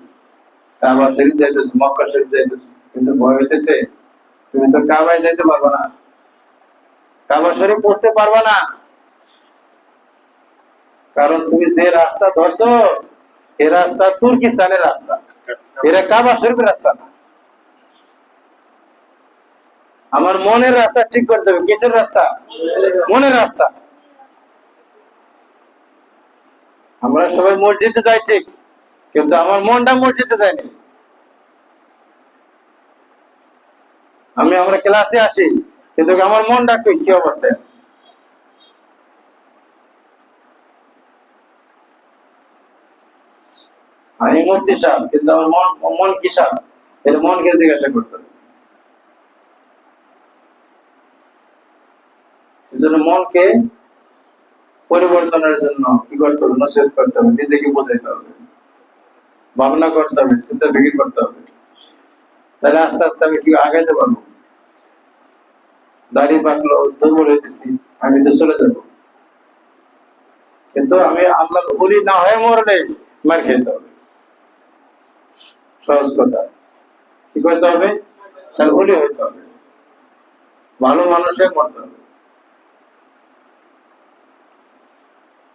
কাবা শরীফ যাইতেছ, মক্কা শরীফ যাইতেছ, কিন্তু ভয় হইতেছে তুমি তো কাবায় যাইতে পারবে না, কাবা শরীফ পৌঁছতে পারবে না। কারণ তুমি যে রাস্তা ধরছো এই রাস্তা তুর্কিস্তানের রাস্তা, এরা কাবা শরীফের রাস্তা না। আমার মনের রাস্তা ঠিক করতে হবে। কিসের রাস্তা? মনের রাস্তা। আমরা সবাই মসজিদে যাই ঠিক, কিন্তু আমার মনটা মসজিদে যায়নি। আমরা ক্লাসে আসি, কিন্তু আমার মনটা কি অবস্থায় আছে? আমি মূর্তি সাপ, কিন্তু আমার মন কি সাপ? এর মনকে জিজ্ঞাসা করতে হবে। এই জন্য মনকে পরিবর্তনের জন্য কি করতে হবে? নসিহত করতে হবে, নিজেকে বোঝাইতে হবে, ভাবনা করতে হবে, চিন্তা ফিকির করতে হবে। তাহলে আস্তে আস্তে আমি কি আগাইতে পারবো। দাড়ি পাকলো, দুর্বল হইতেছি, আমি তো চলে যাবো। কিন্তু আমি আল্লাহর ওলি না হয়ে মরলে মার খেতে হবে। সহজ কথা। কি করতে হবে? তার ওলি হইতে হবে, ভালো মানুষের মরতে হবে।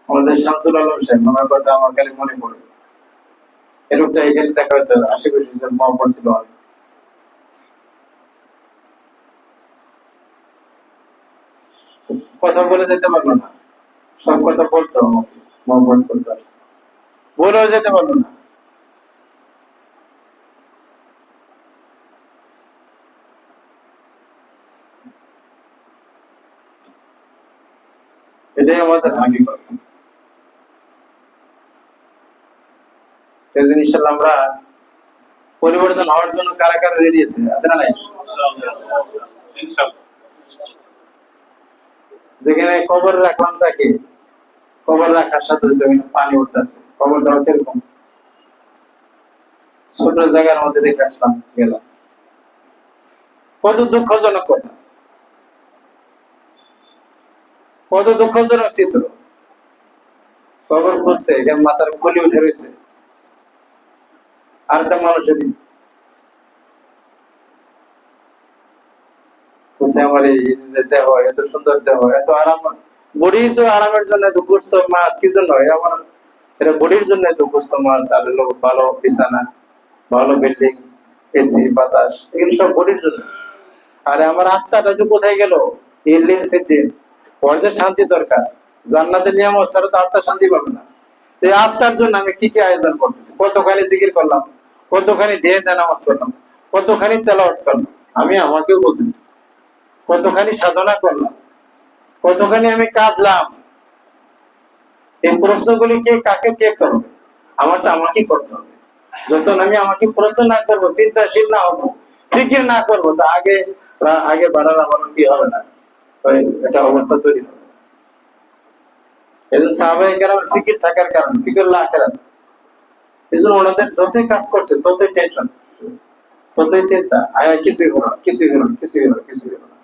আমাদের শামসুল আলম সাহেব, ওনার কথা আমার খালি মনে পড়ে। এই লোকটা এখানে দেখা হইতো, আশেপাশে মহব্বত ছিল অনেক। কথা বলে যেতে পারলো না, সব কথা বলতো আমাকে, মহব্বত করতো, বলেও যেতে পারলো না। এটাই আমাদের আগে কথা। ইনশাআল্লাহ আমরা পরিবর্তন হওয়ার জন্য কারা কারা রেডি আছে না নাই? যেখানে কবর রাখলাম তাকে, কবর রাখার সাথে পানি উঠতেছে, কবরটা কিরকম ছোট জায়গার মধ্যে রেখে আসলাম, গেলাম। কত দুঃখজনক কথা, কত দুঃখজনক চিত্র। কবর খুঁজছে, এখানে মাথার খুলি উঠে রয়েছে, আরেকটা মানুষের কোথায় আমার এই দেহ, এত সুন্দর দেহ, এত আরাম, বডির তো আরামের জন্য এত গোস্ত মাছ কি জন্য আমার, এটা বডির জন্য এত গোস্ত মাছ আর ভালো বিছানা, ভালো বিল্ডিং, এসি, বাতাস, এগুলো সব বডির জন্য। আরে আমার আত্মাটা যে কোথায় গেল? ওর যে শান্তি দরকার, জান্নাতের নিয়ামত ছাড়া তো আত্মা শান্তি পাবে না। এই আত্মার জন্য আমি কি কি আয়োজন করতেছি, কতখানি জিকির করলাম, কতখানি ধ্যান নামাজ করলাম, কতখানি তেলাওয়াত করলাম, আমি আমাকেও বলতেছি কতখানি সাধনা করলাম, কতখানি আমি কাঁদলাম। এই প্রশ্নগুলি কে কাকে কে করবে? আমারটা আমাকে করতে হবে। যত আমি আমাকে প্রশ্ন না করবো, চিন্তাশীল না হবো, ফিকির না করবো, তা আগে বাড়ার আমার কি হবে না, এটা অবস্থা তৈরি হবে। এই জন্য সাহাবায়ে কেরামের ফিকির থাকার কারণ, ফিকিরুল আখিরাত। এই জন্য ওনাদের যতই কাজ করছে ততই টেনশন, ততই চিন্তা, কিছুই হলো না, কিছুই হলো না, কিছুই হলো না, কিছুই হলো না।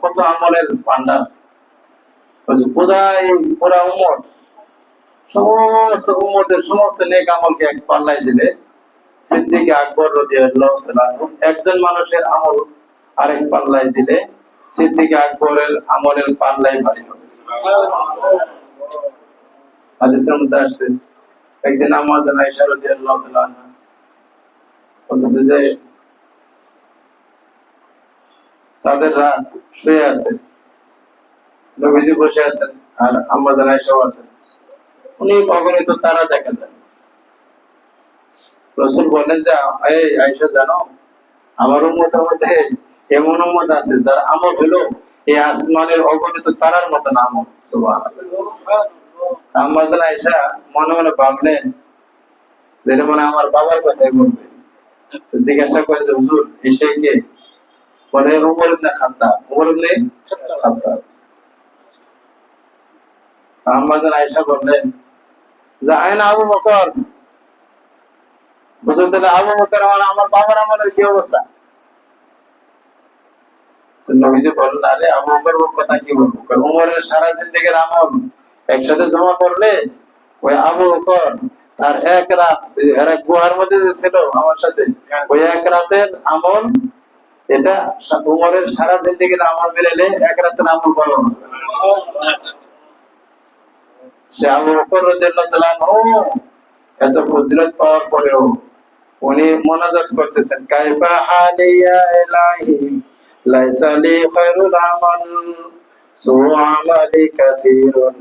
কত আমলের ভান্ডার, পুরা উম্মত, সমস্ত উম্মতের সমস্ত নেক আমলকে এক পাল্লায় দিলে সিদ্দিক আকবর রাদিয়াল্লাহু তাআলা একজন মানুষের আমল আরেক পাল্লায় দিলে সিদ্দিক আকবরের আমলের পাল্লাই ভারী হবে। হাদিসের মধ্যে আসছে একদিন আম্মা জান আয়েশা রাদিয়াল্লাহু তাআলা আনহা বলতেছে যে তাদের রাত শুয়ে আছে, নবীজি বসে আছেন আর আম্মা জান আয়েশাও আছেন, উনি অগণিত তারা দেখা যায়। রাসূল বলেন যে এই আয়েশা জানো আমার উম্মতের মধ্যে এমন উম্মত আছে যার আমল হলো এই আসমানের অগণিত তারার মতো আমল। সুবহানাল্লাহ। আম্মা জান আয়েশা মনে মনে ভাবলেন যে এটা মানে আমার বাবার কথাই বলবে। জিজ্ঞাসা করে যে হুজুর এসে কে? বলে উমর ইবনে খাত্তাব। উমর ইবনে খাত্তাব। আম্মা জান আয়েশা বললেন যে আয়না আবু বকর। হুজুর তাহলে আবু বকর আমার বাবার আমলের কি অবস্থা? তো নবীজি বললেন আরে আবু বকর কথা কি বলবো, উমরের সারা জিন্দেগির আমল একসাথে জমা করলে ওই আবু বকর তার এক রাত এরা গুহার মধ্যে যে ছিল আমার সাথে ওই এক রাতের আমল এটা উমরের সারা জিন্দেগির আমল মিলাইলে এক রাতের আমল বড় হবে। সে আবু বকর রাদিয়াল্লাহু তাআলা আনহু এত ফজিলত পাওয়ার পরেও উনি মোনাজাত করতেছেন কাইফা হালিয়া ইলাহি লাইসা লি খায়রুল আমাল সু আমালি কাসীরুন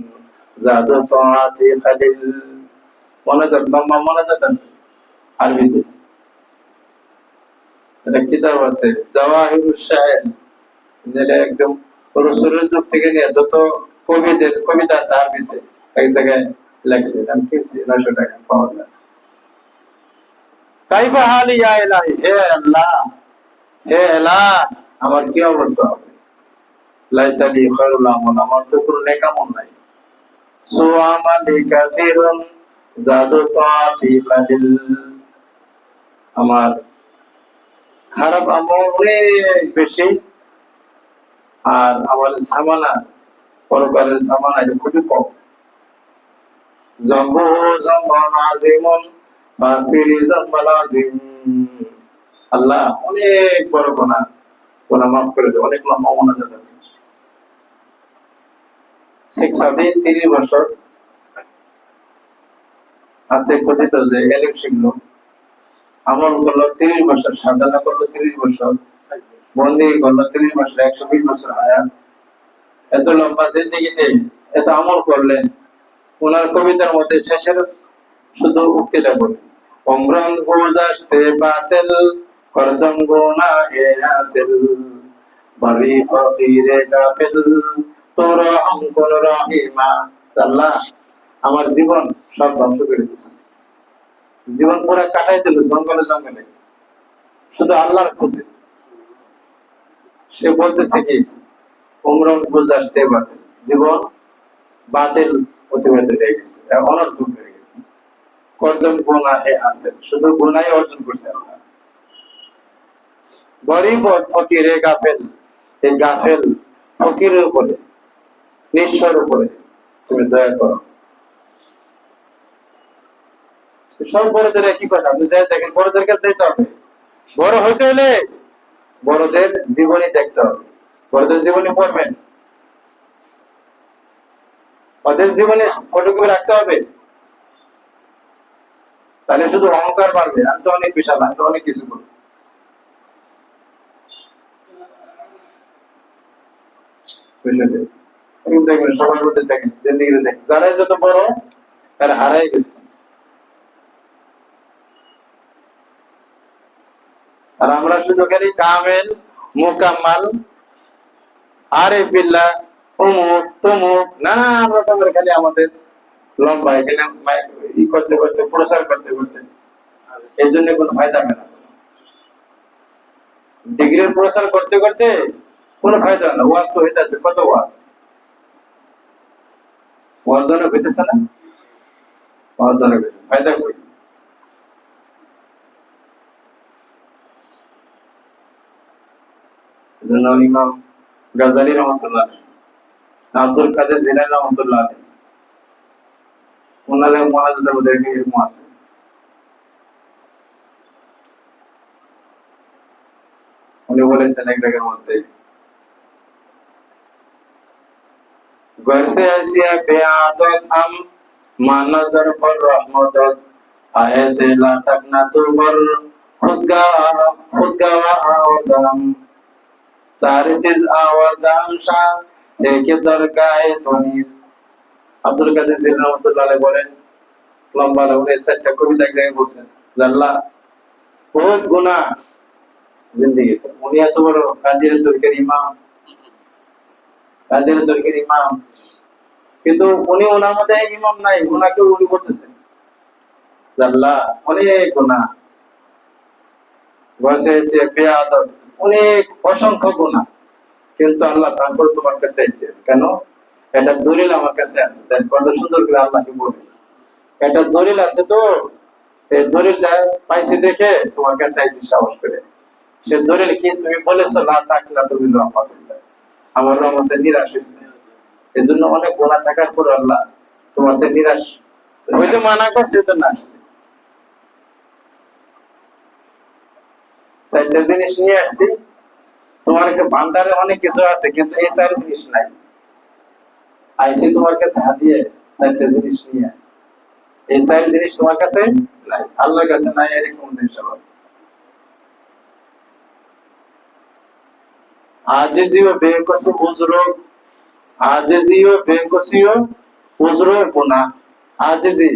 জাদু তাআতি খালিল। মোনাজাত লম্বা মোনাজাত আছে আরবিতে, এটা কিতাব আছে জাওয়াহিরুশ শায়ের, যেটা একদম রাসূলের যুগ থেকে নিয়ে যত কবিদের কবিতা আছে আরবিতে এক জায়গায় লেখছে, আমি কিনছি 900 টাকা পাওয়া যায়। কাইফা হালি ইয়া ইলাহি, হে আল্লাহ, হে আল্লাহ আমার কি অবস্থা হবে? লাইসা লি খায়রুল আমাল, আমার তো কোনো নেক আমল নাই। সু আমালি কাসীরুন জাদু তাআতি খালিল, আমার খারাপ আমল অনেক বেশি আর আমার সামানা পরকালের সামানা এটা খুবই কম। জম্বু জম্বান আজিমুন মাগফিরি জম্বাল আজিম, আল্লাহ অনেক বড় গুনাহ, গুনাহ মাফ করে দাও। অনেক লম্বা মোনাজাত আছে। শেখ সাদি 30 বছর আছে কথিত যে এলিম শিখলো, আমল করলো 30 বছর, সাধনা করলো 30 বছর, বন্দেগী করলো 30 বছর, 120 বছর হায়াত। এত লম্বা জিন্দেগিতে এত আমল করলেন। ওনার কবিতার মধ্যে শেষের শুধু উক্তিটা বলি, উমরান গুজাশতে বাতিল করদম গুনাহে হাসিল বরি ফকিরে গাফিল তোরা আমকুন রহিমা। আল্লাহ আমার জীবন সব ধ্বংস করে দিয়েছে, জীবন পুরো কাটাই দিল জঙ্গলে জঙ্গলে শুধু আল্লাহর খুঁজে। সে বলতেছে কি উমরান গুজাশতে বাতিল, জীবন বাতিল অতিবাহিত হয়ে গেছে, অনর্থক হয়ে গেছে। করদম গুনাহে হাসিল, শুধু গুনাহ অর্জন করছে আল্লাহ। গরিব ফকিরে গাফেল, এই গাফেল ফকিরের উপরে নিঃস্বর উপরে তুমি দয়া করো। সব বড়দের একই কথা, আপনি যাই দেখেন বড়দের কাছে যেতে হবে। বড় হইতে হলে বড়দের জীবনী দেখতে হবে, বড়দের জীবনী পড়বেন, ওদের জীবনে ফটোকপি রাখতে হবে। তাহলে শুধু অহংকার বাড়বে, আমি তো অনেক বিশাল, আমি তো অনেক কিছু করবো। দেখবেন সবার মধ্যে দেখেন, জিন্দিগিতে দেখেন যারাই যত বড় তারা হারাই গেছে। আর আমরা শুধু খালি কামেল মুকাম্মাল আরে বিল্লাহ অমুক তমুক নানান রকমের খালি আমাদের লম্বা এখানে ই করতে করতে প্রচার করতে করতে এই জন্য কোনো ফায়দা হয় না। ডিগ্রির প্রচার করতে করতে কোনো ফায়দা হয় না। ওয়াজ তো হইতেছে, কত ওয়াজ ওয়াজ জনক হইতেছে না, ওয়াজ জনক ফায়দা কই? এজন্য ইমাম গাজালি রহমাতুল্লাহ, আব্দুল কাদের জিলানী রহমাতুল্লাহ ওনাদের মোনাজাতের মধ্যে এরকম আছে, উনি বলেছেন এক জায়গার মধ্যে, घर से ऐसी बेआदत हम मान नजर पर रहमत आए दिला तक ना तो बर खुद गवा आदम सारी चीज आवादाम शाह देखे दरगाहे तुनिस। আব্দুল কাদের জিলানী রাহমাতুল্লাহ আলাইহি বলেন, লম্বা উনি চারটা কবিতা এক জায়গায় বলছেন, জাল্লা বহুত গুনাহ জিন্দেগিতে। উনি এত বড় কাদিরের দরকার ইমাম, কাদিরের দরকার ইমাম, কিন্তু উনি ওনার মধ্যে ইমাম নাই, ওনাকে উনি বলতেছেন জাল্লা অনেক গুনাহ, বসে এসে বেয়াদব, অনেক অসংখ্য গুনাহ, কিন্তু আল্লাহ তারপর তোমার কাছে এসে কেন? এটা দলিল আমার কাছে আছে। তাই কত সুন্দর করে আল্লাহকে বলে, এটা দলিল আছে, তো এই দলিলটা পাইছি দেখে তোমার কাছে আইছি সাহস করে। সে দলিল কি? তুমি বলেছো না তাকলা তুমি রহমাতুল্লাহ, আমার রহমতে নিরাশ হয়েছে। এই জন্য অনেক গুনাহ থাকার পর আল্লাহ তোমার থেকে নিরাশ, ওই যে মানা করছে তো না আসছে। চারটা জিনিস নিয়ে আসছি, তোমার ভান্ডারে অনেক কিছু আছে, কিন্তু এই চার জিনিস নাই। আইসি তোমার কাছে হাতিয়ে চারটা জিনিস নিয়ে, এই চার জিনিস তোমার কাছে নাই, আল্লাহর কাছে নাই, এরকম ইনশাআল্লাহ। आजिजी व बेकसी उजरो, आजिजी व बेकसी व उजरो गुनाह। आजिजी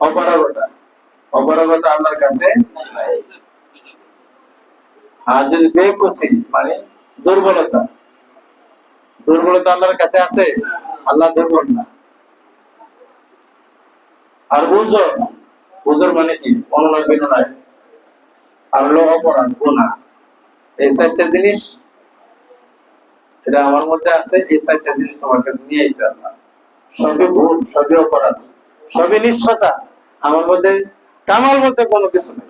অপারগতা, অপারগতা আল্লাহর কাছে নাই। আজিজ বেকসি মানে দুর্বলতা, দুর্বলতা আল্লাহর কাছে আছে, আল্লাহ দুর্বল না। আর উজর, উজর মানে কি? অনুনয় বিনয়, আর হলো অপরাধ গুনাহ। এই চারটা জিনিস এটা আমার মধ্যে আছে, এই চারটা জিনিস তোমার কাছে নিয়ে আইছে আল্লাহ। সবই ভুল, সবই অপরাধ, সবই নিষ্ঠতা, আমার মধ্যে কামাল বলতে কোনো কিছু নেই।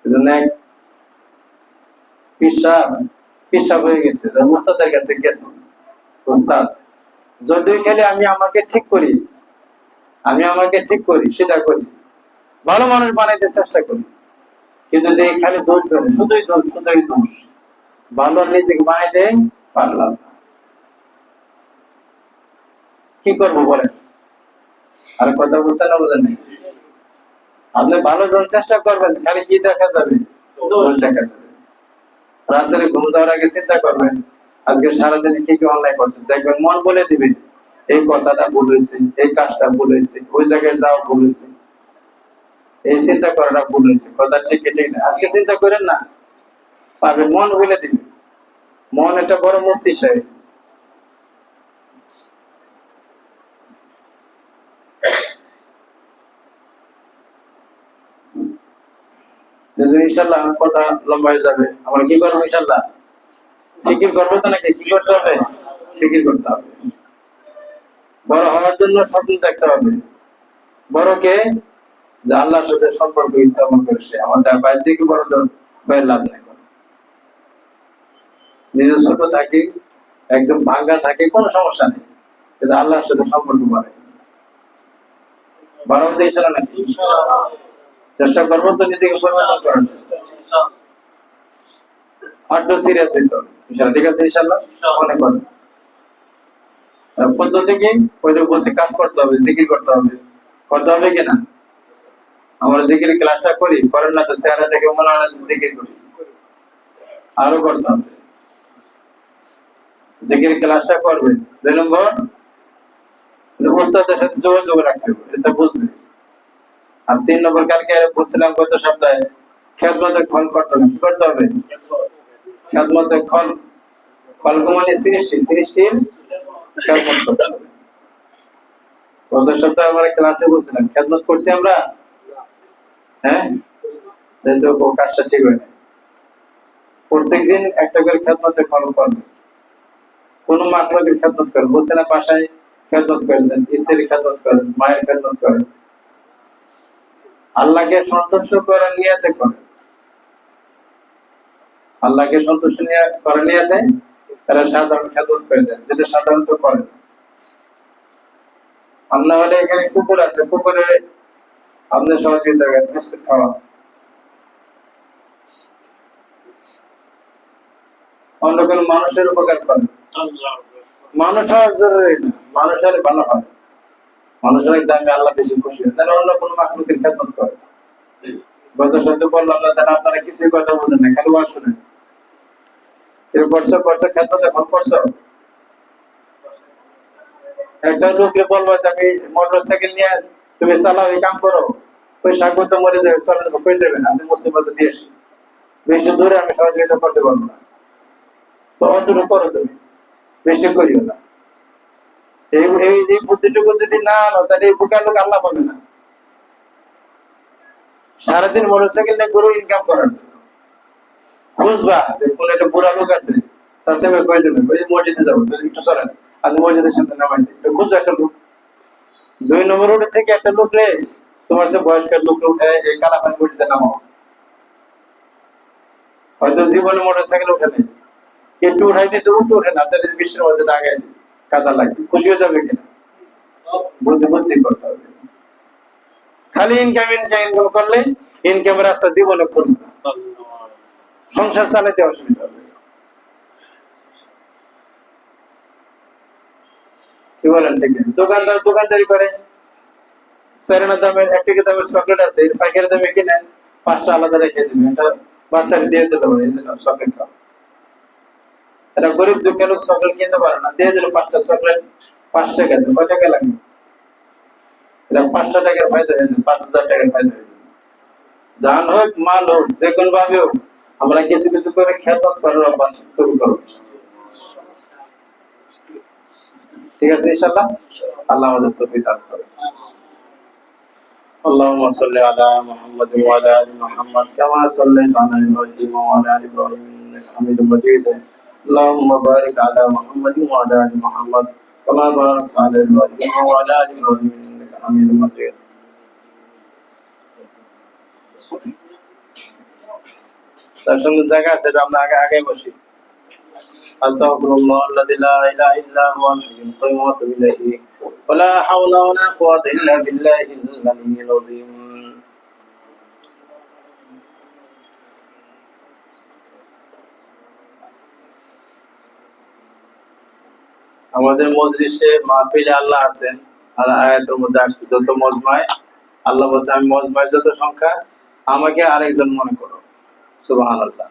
এজন্য পিসাব হয়ে গেছে, মুস্তাদের কাছে গেছে, উস্তাদ যদি খালি আমি আমাকে ঠিক করি, আমি আমাকে ঠিক করি, সেটা করি, ভালো মানুষ বানাইতে চেষ্টা করি, কিন্তু খালি দোষ ধরে, শুধুই দোষ, শুধুই দোষ, ভালো নিজেকে বানাইতে পারলাম না। কি করবো বলেন? আর কথা বুঝছেন না বুঝেন নাই? আপনি ভালো জন চেষ্টা করবেন, খালি কি দেখা যাবে? দোষ দেখা যাবে। রাত্রে ঘুম যাওয়ার আগে চিন্তা করবেন আজকে সারাদিন কি কি অন্যায় করছেন, দেখবেন মন বলে দিবে এই কথাটা ভুল হয়েছে, এই কাজটা ভুল হয়েছে, ওই জায়গায় যাওয়া ভুল হয়েছে, এই চিন্তা করাটা ভুল হয়েছে, কথা ঠিক ঠিক না। আজকে চিন্তা করেন না, পারবেন, মন বলে দিবে। মন একটা বড় মূর্তিশালী। ইনশাআল্লাহ কথা লম্বা হয়ে যাবে, আমরা কি করবো? ইনশাআল্লাহ ফিকির করবো তো, নাকি কি করতে হবে? ফিকির করতে হবে। বড় হওয়ার জন্য স্বপ্ন দেখতে হবে। বড়কে যে আল্লাহর সাথে সম্পর্ক স্থাপন করে, সে আমাদের বাহ্যিক বড় লাভ নাই। নিজের ছোট থাকি, একদম ভাঙ্গা থাকে, কোনো সমস্যা নেই, কিন্তু আল্লাহর সাথে সম্পর্ক বাড়ে। বাড়াতে ইনশাআল্লাহ নাকি চেষ্টা করবো তো নিজেকে পরিবর্তন করার চেষ্টা। আরো সিরিয়াস হইতে হবে ইনশাআল্লাহ, ঠিক আছে? ইনশাআল্লাহ অনেক অনেক পদ্ধতি কি? ওই যে বসে কাজ করতে হবে, জিকির করতে হবে, করতে হবে কিনা? আমরা জিকির ক্লাসটা করি, করেন না তো? চেহারা থেকে মনে হয় জিকির করি, আরো করতে হবে। জিকির ক্লাসটা করবেন, 2 নম্বর উস্তাদের সাথে যোগাযোগ রাখতে হবে, এটা বুঝলে। আর 3 নম্বর কালকে বলছিলাম গত সপ্তাহে, খেদমতে খল করতে হবে। কি করতে হবে? খেদমতে খল, খলকমানি সৃষ্টির খেদমত করতে হবে। গত সপ্তাহে আমরা ক্লাসে বলছিলাম খেদমত করছি আমরা, হ্যাঁ? কিন্তু কাজটা ঠিক হয় না। প্রত্যেকদিন একটা করে খেদমতে খল করবে, কোন মাখলুকের খেদমত করেন, বলছে না বাসায় খেদমত করেন, স্ত্রীর খেদমত করেন, মায়ের খেদমত করেন, আল্লাহকে সন্তুষ্ট করার নিয়তে করেন। আল্লাহকে সন্তুষ্ট করার নিয়তে তারা সাধারণ খেদমত করে দেন, যেটা সাধারণত করেন। আল্লাহ হলে এখানে কুকুর আছে, কুকুরের আপনার সহযোগিতা করেন, বিস্কুট খাওয়া। অন্য কোনো মানুষের উপকার করেন। মানুষ হওয়ার জরুরি না, মানুষ হলে ভালো হয়। মানুষের দামে আল্লাহ বেশি খুশি হয়, তাহলে অন্য কোনো মাখলুকের খেদমত করে। গত সত্য বললাম না, তাহলে আপনারা কিছুই কথা বোঝেন না, খালি ওয়াজ শুনেন। করছো খেদমত এখন করছো। একটা লোককে বলবো যে আমি মোটর সাইকেল নিয়ে তুমি চালাও, এই কাম করো, ওই স্বাগত মরে যাবে, চলে যাবো, কই যাবেন? আপনি মুসলিম বাজার দিয়ে আসি, বেশি দূরে আমি সহযোগিতা করতে পারবো না, তো অতটুকু করো তুমি, বেশি করিও না। এই এই এই বুদ্ধিটুকু যদি না আনো, তাহলে এই বুকা লোক আল্লাহ পাবে না। সারাদিন মোটরসাইকেল নিয়ে গরু ইনকাম করার খুঁজবা যে কোন একটা বুড়া লোক আছে, সাসেমে কই যাবে, ওই মসজিদে যাবো, তো একটু চলেন, আপনি মসজিদের সামনে নামাই দিন, খুঁজো একটা লোক। 2 নম্বর রোড থেকে একটা লোক রে, তোমার যে বয়স্ক লোক উঠে এই কালাপানি মসজিদে নামাও। হয়তো জীবনে মোটরসাইকেল উঠে নেই, একটু উঠাই দিয়েছে, উঠে না, তাহলে বিশ্বের মধ্যে লাগাই কাদা লাগবে, খুশি হয়ে যাবে কিনা? বুদ্ধি বুদ্ধি করতে হবে। খালি ইনকাম করলে ইনকাম রাস্তা জীবনে খুলবে না, সংসার চালাতে অসুবিধা হবে। কি বলেন? ঠিক আছে। দোকানদারি করে, 4 আনা দামের 1 টাকা দামের চকলেট আছে, পাইকারি দামে কিনে 5টা আলাদা রেখে দিবেন, এটা বাচ্চাকে দিয়ে দিতে হবে, এই জন্য চকলেট খাও। এটা গরিব দুঃখী লোক চকলেট কিনতে পারে না, দিয়ে দিল 5টা চকলেট 5 টাকা, কয় টাকা লাগবে? এটা 5টা টাকার ফায়দা হয়ে যাবে, 5000 টাকার ফায়দা হয়ে যাবে। জান হোক মাল হোক, যে কোন ভাবে হোক, আমরা কিছু কিছু করে খেদমত করার অভ্যাস শুরু করব। ঠিক আছে ইনশাআল্লাহ, আল্লাহ আমাদের তৌফিক দান করুন। اللهم صل على محمد وعلى ال محمد كما صليت على ابراهيم وعلى ال ابراهيم انك حميد مجيد. اللهم بارك على محمد وعلى ال محمد كما باركت على ابراهيم وعلى ال ابراهيم انك حميد مجيد. তার সঙ্গে জায়গা আছে, আমরা আগে আগে বসি। আস্তাগফিরুল্লাহ আল্লাযী লা ইলাহা ইল্লা হুয়াল হাইয়ুল কাইয়্যুম ওয়া আতুবু ইলাইহি ওয়া লা হাওলা ওয়া লা কুওয়াতা ইল্লা বিল্লাহিল আলিয়্যিল আযীম। আমাদের মজলিসে মাহফিলে আল্লাহ আছেন, আর আয়াতের মধ্যে আসছে যত মজমায়, আল্লাহ বলছে আমি মজমায় যত সংখ্যা, আমাকে আরেকজন মনে করো। সুবহানাল্লাহ।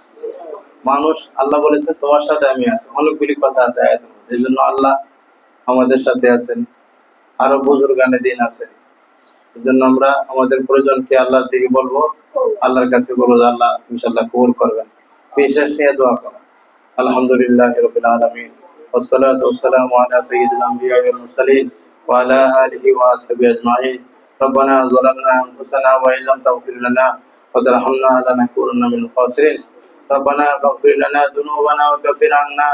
মানুষ, আল্লাহ বলেছে তোমার সাথে আমি আছি, অনেকগুলি কথা আছে আয়াতের মধ্যে, এই জন্য আল্লাহ আমাদের সাথে আছেন, আরো বুজুর্গানে দিন আছে। এই জন্য আমরা আমাদের প্রয়োজনকে আল্লাহর দিকে বলবো, আল্লাহর কাছে বলবো, আল্লাহ ইনশাআল্লাহ কবুল করবেন। বিশেষ নিয়ে দোয়া করো। আলহামদুলিল্লাহি রাব্বিল আলামিন والصلاة والسلام على سيد الأنبياء والمرسلين وعلى آله وصحبه أجمعين. ربنا ظلمنا أنفسنا وإن لم تغفر لنا وترحمنا لنكونن من الخاسرين. ربنا اغفر لنا ذنوبنا وكفر عنا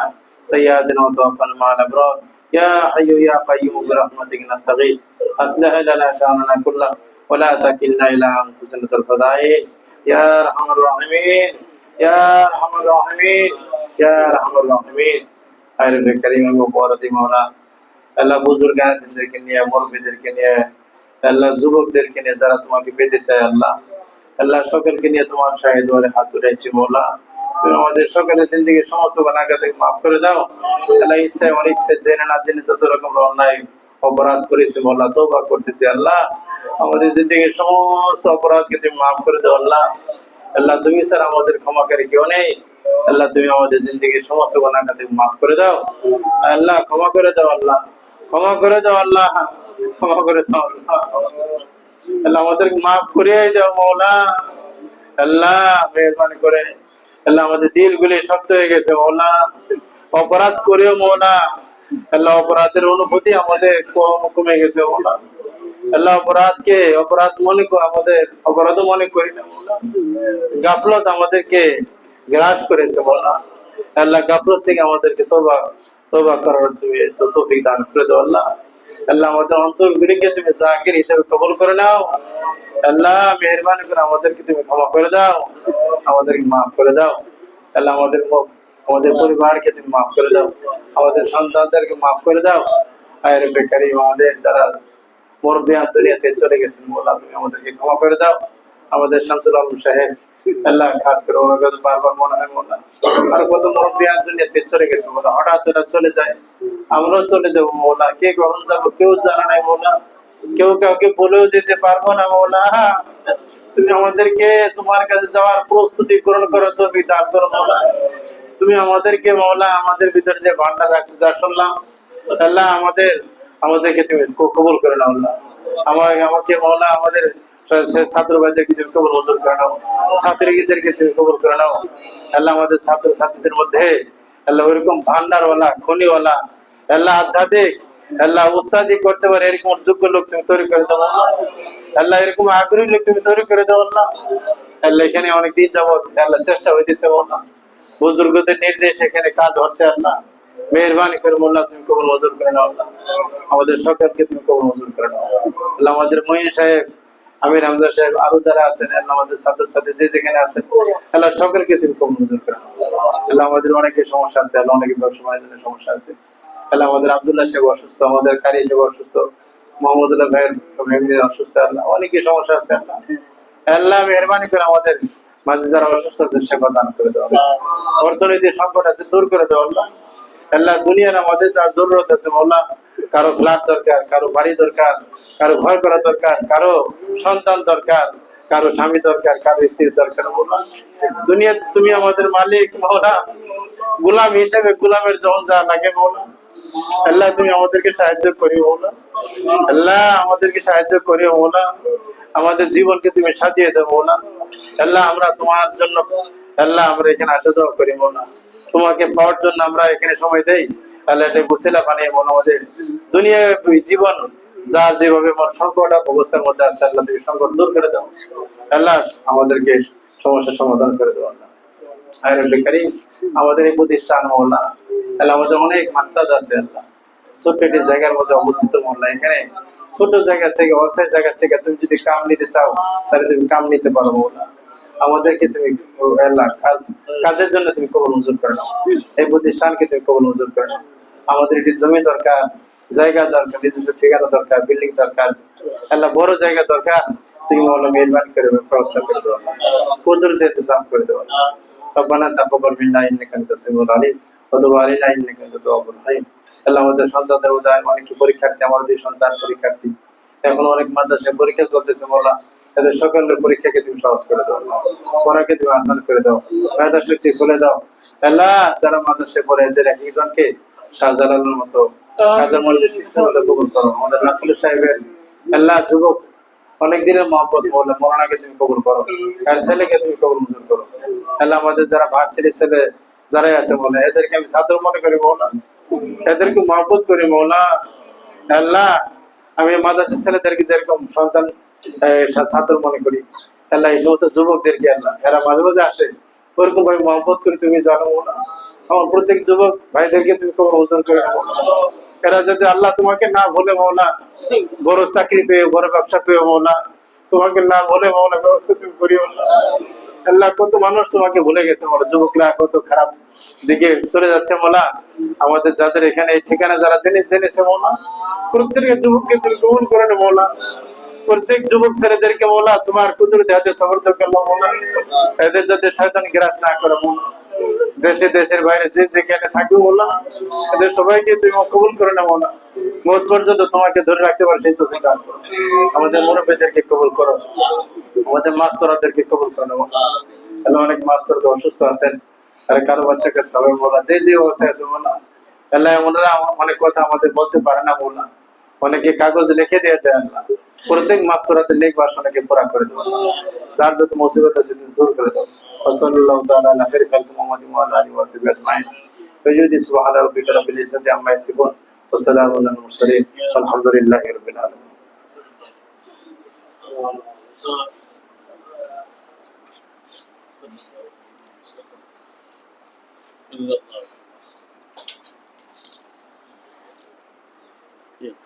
سيئاتنا وتوفنا مع الأبرار. يا حي يا قيوم برحمتك نستغيث أصلح لنا شأننا كله ولا تكلنا إلى أنفسنا طرفة عين. يا أرحم الراحمين يا أرحم الراحمين يا أرحم الراحمين. আইরে কারীম ও বরদি মাওলা, আল্লাহ বুজুর্গানদেরকে নিয়ে, মুরব্বিদেরকে নিয়ে, আল্লাহ যুবকদেরকে নিয়ে যারা তোমাকে পেতে চায়, আল্লাহ আল্লাহ সকলকে নিয়ে তোমার শাহিদ ওরে হাত উঠাইছি মাওলা। তুমি আমাদের সকলের জিন্দেগীর সমস্ত গুনাহকে মাফ করে দাও। আল্লাহ ইচ্ছায় অনিচ্ছায় জেনে না জেনে যত রকম অন্যায় অপরাধ করেছি মাওলা, তওবা করতেছি আল্লাহ, আমাদের জিন্দেগীর সমস্ত অপরাধকে তুমি মাফ করে দাও আল্লাহ। আল্লাহ তুমি স্যার আমাদের ক্ষমাকারী কেউ নেই। আল্লাহ তুমি আমাদের জিন্দেগীর সমস্ত গুনাহকে তুমি মাফ করে দাও আল্লাহ, ক্ষমা করে দাও আল্লাহ, ক্ষমা করে দাও আল্লাহ, ক্ষমা করে দাও আল্লাহ। আল্লাহ আমাদেরকে মাফ করে দাও মাওলা। আল্লাহ মেহেরবানি করে আল্লাহ আমাদের দিলগুলি শক্ত হয়ে গেছে মাওলা, অপরাধ করেও মাওলা আল্লাহ অপরাধের অনুভূতি আমাদের কমে গেছে মাওলা। আল্লাহ অপরাধ মনে করে আমাদের অপরাধ মনে করি না মাওলা। গাফলত আমাদেরকে গ্রাস করেছে মাওলা। আল্লাহ গাফলত থেকে আমাদেরকে তওবা করার তুমি তৌফিক দান করে দাও আল্লাহ। আল্লাহ আমাদের অন্তরগুলিকে তুমি জাকির হিসেবে কবুল করে নাও আল্লাহ। মেহেরবানি করে আমাদেরকে তুমি ক্ষমা করে দাও, আমাদেরকে মাফ করে দাও আল্লাহ। আমাদের পরিবারকে তুমি মাফ করে দাও, আমাদের সন্তানদেরকে মাফ করে দাও। আয় রব্বে কারীম, আমাদের যারা মুরব্বিয়ান দুনিয়াতে চলে গেছেন, মৌলা তুমি আমাদেরকে ক্ষমা করে দাও। আমাদের শামসুল আলম সাহেব, আল্লাহ খাস করে ওনার কথা বারবার মনে হয় মৌলা, আর কত মুরব্বিয়ান দুনিয়াতে চলে গেছে মৌলা, হঠাৎ ওরা চলে যায়, আমরাও চলে যাবো মৌলা, কে কখন যাবো কেউ জানে নাই মৌলা, কেউ কাউকে বলেও যেতে পারবো না মৌলা। তুমি আমাদেরকে তোমার কাছে যাওয়ার প্রস্তুতি গ্রহণ করো, তুমি দান করো মৌলা। তুমি আমাদেরকে মৌলা আমাদের ভিতরে যে ভান্ডার রাখছো যা শুনলাম, আল্লাহ আমাদেরকে তুমি কবুল করে নাও আল্লাহ। আমাকে মৌলা আমাদের ছাত্র ভাইদেরকে তুমি কবুল মঞ্জুর করে নাও, ছাত্রীদেরকে তুমি কবুল করে নাও আল্লাহ। আমাদের ছাত্র ছাত্রীদের মধ্যে আল্লাহ ওইরকম ভান্ডারওয়ালা, খনিওয়ালা, আল্লাহ আধ্যাত্মিক, আল্লাহ উস্তাদি করতে পারে এরকম যোগ্য লোক তুমি তৈরি করে দাও আল্লাহ, এরকম আগ্রহী লোক তুমি তৈরি করে দাও আল্লাহ। আল্লাহ এখানে অনেকদিন যাবত আল্লাহ চেষ্টা হইতেছে আল্লাহ, বুজুর্গদের নির্দেশ এখানে কাজ হচ্ছে আল্লাহ, মেহরবানি করে মোল্লা তুমি কবুল মঞ্জুর করে নাও আল্লাহ। আমাদের সকলকে তুমি কবুল মঞ্জুর করে নাও আল্লাহ। আমাদের মঈন সাহেব, আমির হামজা সাহেব, আরো যারা আছেন আল্লাহ, আমাদের ছাত্র ছাত্রী যে যেখানে আছেন আল্লাহ, সকলকে তুমি কবুল মঞ্জুর করে নাও আল্লাহ। আমাদের অনেকে সমস্যা আছে আল্লাহ, অনেকে ব্যবসা বাণিজ্যের সমস্যা আছে আল্লাহ। আমাদের আব্দুল্লাহ সাহেব অসুস্থ, আমাদের কারি সাহেব অসুস্থ, মোহাম্মদুল্লাহ ভাইয়ের ফ্যামিলি অসুস্থ আল্লাহ, অনেকে সমস্যা আছে আল্লাহ। আল্লাহ মেহরবানি করে আমাদের মাঝে যারা অসুস্থ আছে সেবা দান করে দেওয়া, অর্থনৈতিক সংকট আছে দূর করে দেওয়া আল্লাহ। আল্লাহ দুনিয়ার আমাদের যা জরুরত আছে মৌলা, কারো ফ্ল্যাট দরকার, কারো বাড়ি দরকার, কারো ঘর করা দরকার, কারো সন্তান দরকার, কারো স্বামী দরকার, কারো স্ত্রীর দরকার মৌলা। দুনিয়া তুমি আমাদের মালিক মৌলা, গোলাম হিসেবে গোলামের যখন যা লাগে মৌলা, আল্লাহ তুমি আমাদেরকে সাহায্য করিও মৌলা, আল্লাহ আমাদেরকে সাহায্য করিও মৌলা। আমাদের জীবনকে তুমি সাজিয়ে দাও মৌলা, আল্লাহ আমরা তোমার জন্য আল্লাহ আমরা এখানে আসা যাওয়া করি মৌলা, তোমাকে পাওয়ার জন্য আমরা এখানে সময় দেই আল্লাহ। এটা গুছিলা বানিয়ে মন আমাদের দুনিয়ার জীবন যার যেভাবে মন সংকট অবস্থার মধ্যে আছে আল্লাহ, তুমি সংকট দূর করে দাও আল্লাহ, আমাদেরকে সমস্যার সমাধান করে দাও আল্লাহ। আমাদের এই প্রতিষ্ঠান মহল্লা আল্লাহ, আমাদের অনেক মাকসাদ আছে আল্লাহ, ছোট্ট একটি জায়গার মধ্যে অবস্থিত মহল্লা, এখানে ছোট জায়গা থেকে অস্থায়ী জায়গা থেকে তুমি যদি কাম নিতে চাও তাহলে তুমি কাম নিতে পারো মহল্লা। আমাদেরকে তুমি আল্লাহ কাজের জন্য তুমি কবুল মঞ্জুর করে নাও, এই প্রতিষ্ঠানকে তুমি কবুল মঞ্জুর করে নাও। আমাদের একটি জমি দরকার, জায়গা দরকার, নিজস্ব ঠিকানা দরকার, বিল্ডিং দরকার আল্লাহ, বড় জায়গা দরকার, তুমি মৌলা মেহরবানি করে ব্যবস্থা করে দেওয়া, কুদরত ইন্তজাম করে দেওয়া। ربنا تقبل منا انك انت السميع العليم وتب علينا انك انت التواب الرحيم। আল্লাহ আমাদের সন্তানদের উদয়, অনেক পরীক্ষার্থী, আমার দুই সন্তান পরীক্ষার্থী, এখন অনেক মাদ্রাসায় পরীক্ষা চলতেছে মৌলা, এদের সকলের পরীক্ষাকে তুমি সহজ করে দাও, পড়াকে তুমি আসান করে দাও, মেধা শক্তি খুলে দাও আল্লাহ। যারা মাদ্রাসায় পড়ে এদের এক একজনকে শাহজালালের মতো, কাজী মসজিদ সিস্টেমের মতো কবুল করো। আমাদের রাসূল সাহেবের আল্লাহ যুবক অনেক দিনের মহব্বত মৌলা, মৌলানাকে তুমি কবুল করো, আর ছেলেকে তুমি কবুল মঞ্জুর করো আল্লাহ। আমাদের যারা ভার্সিটি ছেলে যারাই আছে মৌলা, এদেরকে আমি ছাত্র মনে করি মৌলা, এদেরকে মহব্বত করি মৌলা আল্লাহ। আমি মাদ্রাসা ছেলেদেরকে যেরকম সন্তান ছাত্র মনে করি আল্লাহ, এই সমস্ত যুবকদেরকে আল্লাহ এরা মাঝে মাঝে আসে, ওরকম ভাবে মহব্বত করে তুমি জানো মৌলা। আমার প্রত্যেক যুবক ভাইদেরকে তুমি কবুল মঞ্জুর করে নাও মৌলা। এরা যদি আল্লাহ তোমাকে না বলে মৌলা, বড় চাকরি পেয়ে, বড় ব্যবসা পেয়ে মৌলা, তোমাকে না বলে মৌলা ব্যবস্থা তুমি করিও আল্লাহ। কত মানুষ তোমাকে ভুলে গেছে মৌলা, যুবকরা কত খারাপ দিকে চলে যাচ্ছে মৌলা। আমাদের যাদের এখানে এই ঠিকানা যারা জেনেছে মৌলা, প্রত্যেক যুবককে তুমি কবুল করে নে মৌলা। প্রত্যেক যুবক ছেলেদেরকে মৌলা তোমার কুদরতে হাতে সমর্থ করলো মৌলা, এদের যাতে শয়তান গ্রাস না করে মৌলা। দেশে দেশের বাইরে যে যেখানে থাকবে মৌলা, এদের সবাইকে তুমি কবুল করে নাও মৌলা। মওত পর্যন্ত তোমাকে ধরে রাখতে পারে সেই তৌফিক দান করো। আমাদের মুরব্বিদেরকে কবুল করো, আমাদের মাস্তরাদেরকে কবুল করে নাও আল্লাহ। অনেক মাস্তর তো অসুস্থ আছেন, আর কারো বাচ্চাকে সবাই মৌলা যে যে অবস্থায় আছে মৌলা আল্লাহ, ওনারা অনেক কথা আমাদের বলতে পারে না মৌলা, অনেকে কাগজ লিখে দিয়েছে আল্লাহ। প্রত্যেক মাস্তরাতের নেক বাসনাকে পুরা করে দাও, যার যত মুসিবত আছে তুমি দূর করে দাও। সাল্লাল্লাহু তাআলা আলা খাইরি খালকি মুহাম্মাদিন ওয়া আলা আলিহি ওয়া সাহবিহি আজমাইন। ফায়ুদি সুবহানা রাব্বিকা রাব্বিল ইজ্জাতি আম্মা ইয়াসিফুন ওয়া সালামুন আলাল মুরসালিন আলহামদুলিল্লাহি রাব্বিল আলামিন। Yeah.